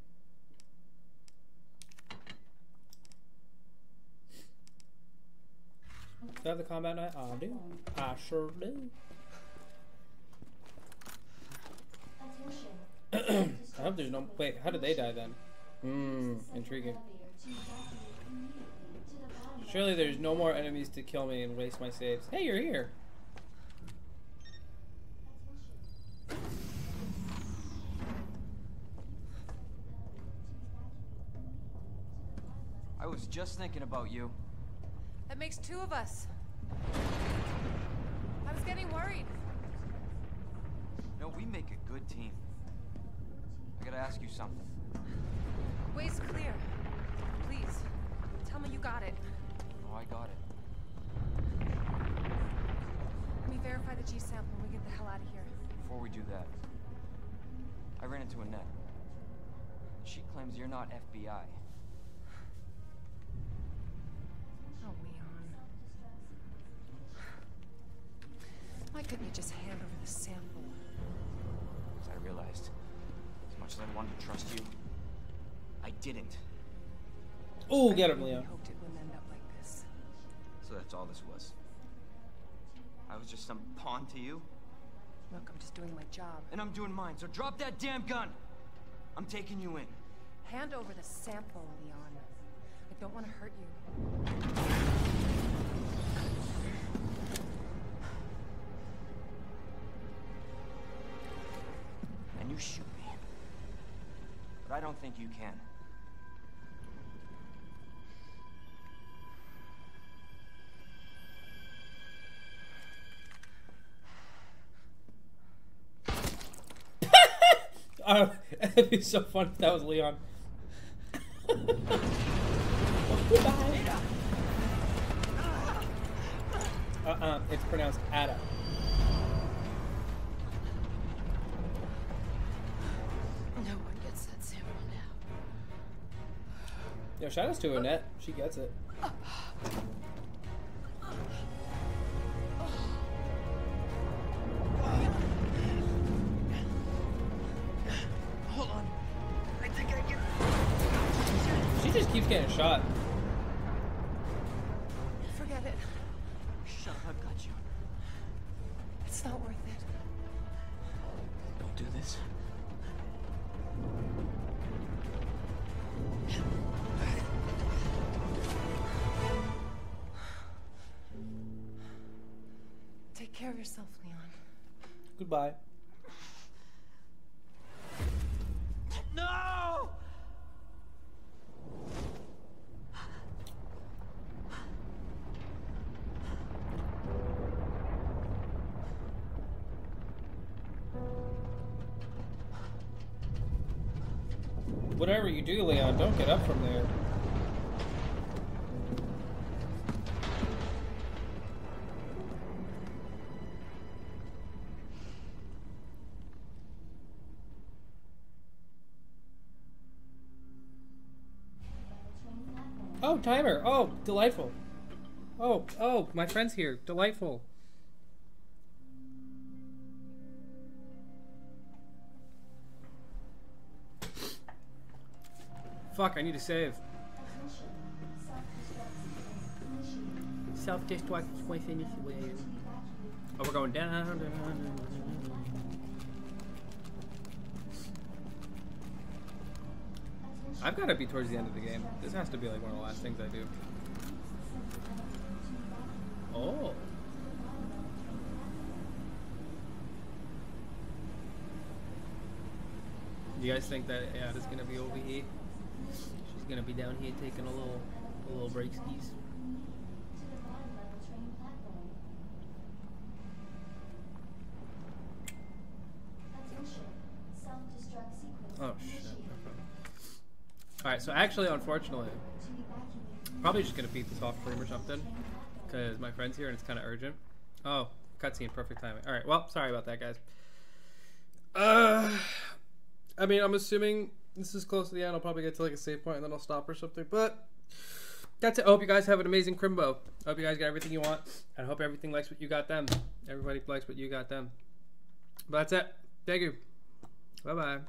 Do I have the combat knife? I do. I sure do. I hope there's no. Wait, how did they die then? Intriguing. Surely there's no more enemies to kill me and waste my saves. Hey, you're here. I was just thinking about you. That makes two of us. I was getting worried. No, we make a good team. I gotta ask you something. Way's clear. Please, tell me you got it. Oh, I got it. Let me verify the G sample and we get the hell out of here. Before we do that, I ran into Annette. She claims you're not FBI. Oh, Leon. Why couldn't you just hand over the sample? As I realized, as much as I wanted to trust you, I didn't. Ooh, get him, I really Leon. hoped it wouldn't end up like this. So that's all this was. I was just some pawn to you, Look, I'm just doing my job. and I'm doing mine, so drop that damn gun! I'm taking you in. Hand over the sample, Leon. I don't want to hurt you. And you shoot me. But I don't think you can. It'd be so fun if that was Leon. It's pronounced Ada. No one gets that sample now. Yo, shout outs to Annette. She gets it. Hold on. I think I can. She just keeps getting shot. Forget it. Shut up, I've got you. It's not worth it. Don't do this. yourself, Leon. Goodbye. No! Whatever you do, Leon, don't get up from there. Oh, timer. Oh, delightful. Oh, my friend's here. Delightful. Fuck, I need to save. Self-destruct sequence initiated. Oh, we're going down. I've got to be towards the end of the game. This has to be like one of the last things I do. Oh. You guys think that Ada's gonna be over here? She's gonna be down here taking a little break skis. Oh shit. Alright, so actually, unfortunately, probably just gonna beat this off stream or something, because my friend's here and it's kind of urgent. Oh, cutscene, perfect timing. Alright, well, sorry about that, guys. I mean, I'm assuming this is close to the end. I'll probably get to like a save point and then I'll stop or something, but that's it. I hope you guys have an amazing Crimbo. I hope you guys get everything you want. I hope everything likes what you got them. Everybody likes what you got them. But that's it. Thank you. Bye-bye.